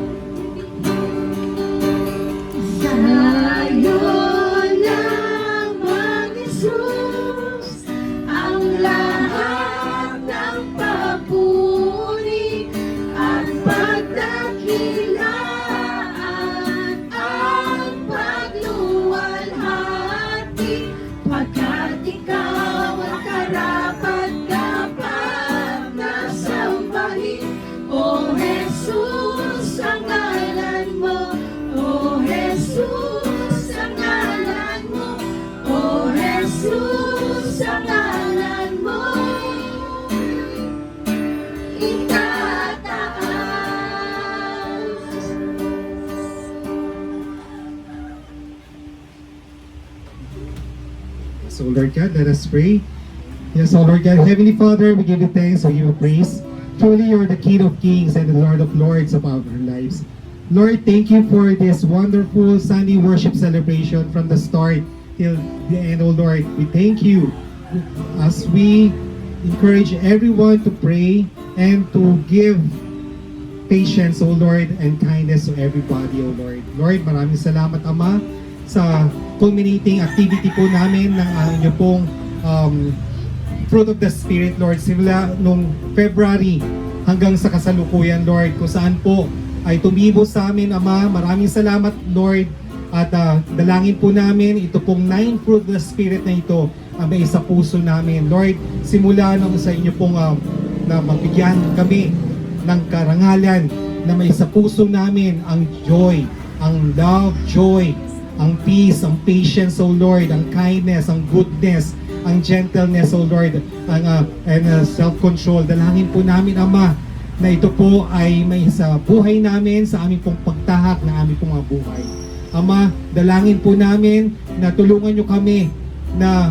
Sa'yo lamang, Jesus, ang lahat ng papuri at pagdakilaan ang pagluwalhati, pagkat ikaw ang karapat-dapat na sambahin. O Jesus, ang ngalan mo. O Jesus, ang ngalan mo. O Jesus, ang ngalan mo. Itataas. So Lord God, let us pray. Yes, O Lord God, Heavenly Father, we give you thanks, we give you praise. Truly, you're the King of Kings and the Lord of Lords of our lives. Lord, thank you for this wonderful Sunday worship celebration from the start till the end, O Lord. We thank you as we encourage everyone to pray and to give patience, O Lord, and kindness to everybody, O Lord. Lord, maraming salamat, Ama, sa culminating activity po namin ng inyo pong Fruit of the Spirit, Lord. Simula nung February hanggang sa kasalukuyan, Lord, kung saan po ay tumibo sa amin, Ama. Maraming salamat, Lord. At dalangin po namin ito pong 9 Fruit of the Spirit na ito may sa puso namin. Lord, simula nung sa inyo pong na magbigyan kami ng karangalan na may sa puso namin ang joy, ang love, joy, ang peace, ang patience, O Lord, ang kindness, ang goodness, ang gentleness, O Lord, and self-control. Dalangin po namin, Ama, na ito po ay may sa buhay namin, sa aming pong pagtahak na aming pong mga buhay. Ama, dalangin po namin na tulungan nyo kami na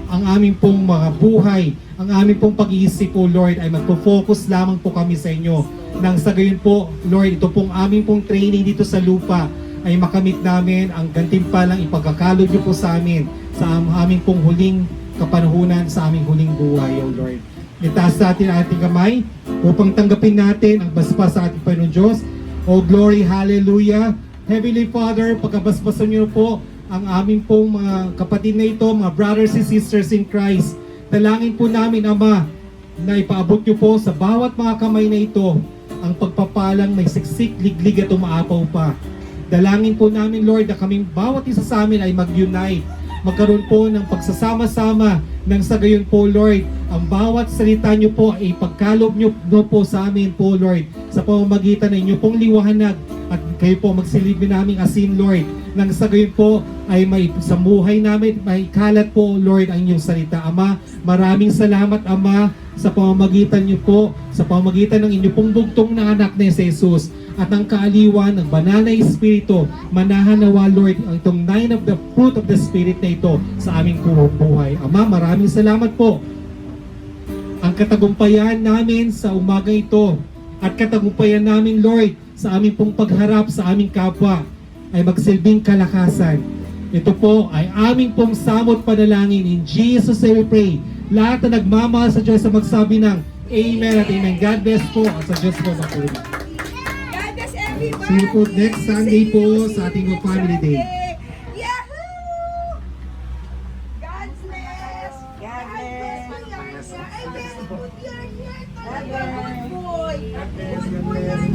ang aming pong mga buhay, ang aming pong pag-iisip po, Lord, ay magpo-focus lamang po kami sa inyo. Nang sa gayon po, Lord, ito pong aming pong training dito sa lupa ay makamit namin ang gantimpalang ipagkakaloob nyo po sa amin sa aming pong huling kapanahunan, sa aming huling buhay, O Lord. Itaas natin ang ating kamay upang tanggapin natin ang basbas sa ating Panginoon Diyos. O glory, hallelujah. Heavenly Father, pagkabasbasan niyo po ang aming pong mga kapatid na ito, mga brothers and sisters in Christ. Dalangin po namin, Ama, na ipaabot niyo po sa bawat mga kamay na ito ang pagpapalang may siksik, liglig at umaapaw pa. Dalangin po namin, Lord, na kaming bawat isa sa amin ay mag-unite, magkaroon po ng pagsasama-sama nang sa gayon po, Lord, ang bawat salita niyo po ay pagkalob niyo po sa amin po, Lord, sa pamamagitan ng inyong pong liwanag at kayo po magsilbi naming asin, Lord, nang sa gayon po ay may sa buhay namin, may kalat po, Lord, ang inyong salita. Ama, maraming salamat, Ama, sa pamamagitan niyo po, sa pamamagitan ng inyong pong bugtong na anak na si Jesus at ang kaaliwan ng banal na Espiritu, manahan nawa, Lord, ang itong 9 of the fruit of the Spirit na ito sa aming buhay. Ama, maraming salamat po. Ang katagumpayan namin sa umaga ito at katagumpayan namin, Lord, sa aming pong pagharap sa aming kapwa ay magsilbing kalakasan. Ito po ay aming pong samot panalangin. In Jesus name we pray. Lahat na nagmamahal sa Diyos sa magsabi ng Amen at Amen. God bless po at sa Diyos po mapulit. God bless everybody. See you po next Sunday po sa ating Family Day. Yahoo! God bless. God bless. Ay, very good yan. Yan talaga. Good boy. Good boy yan.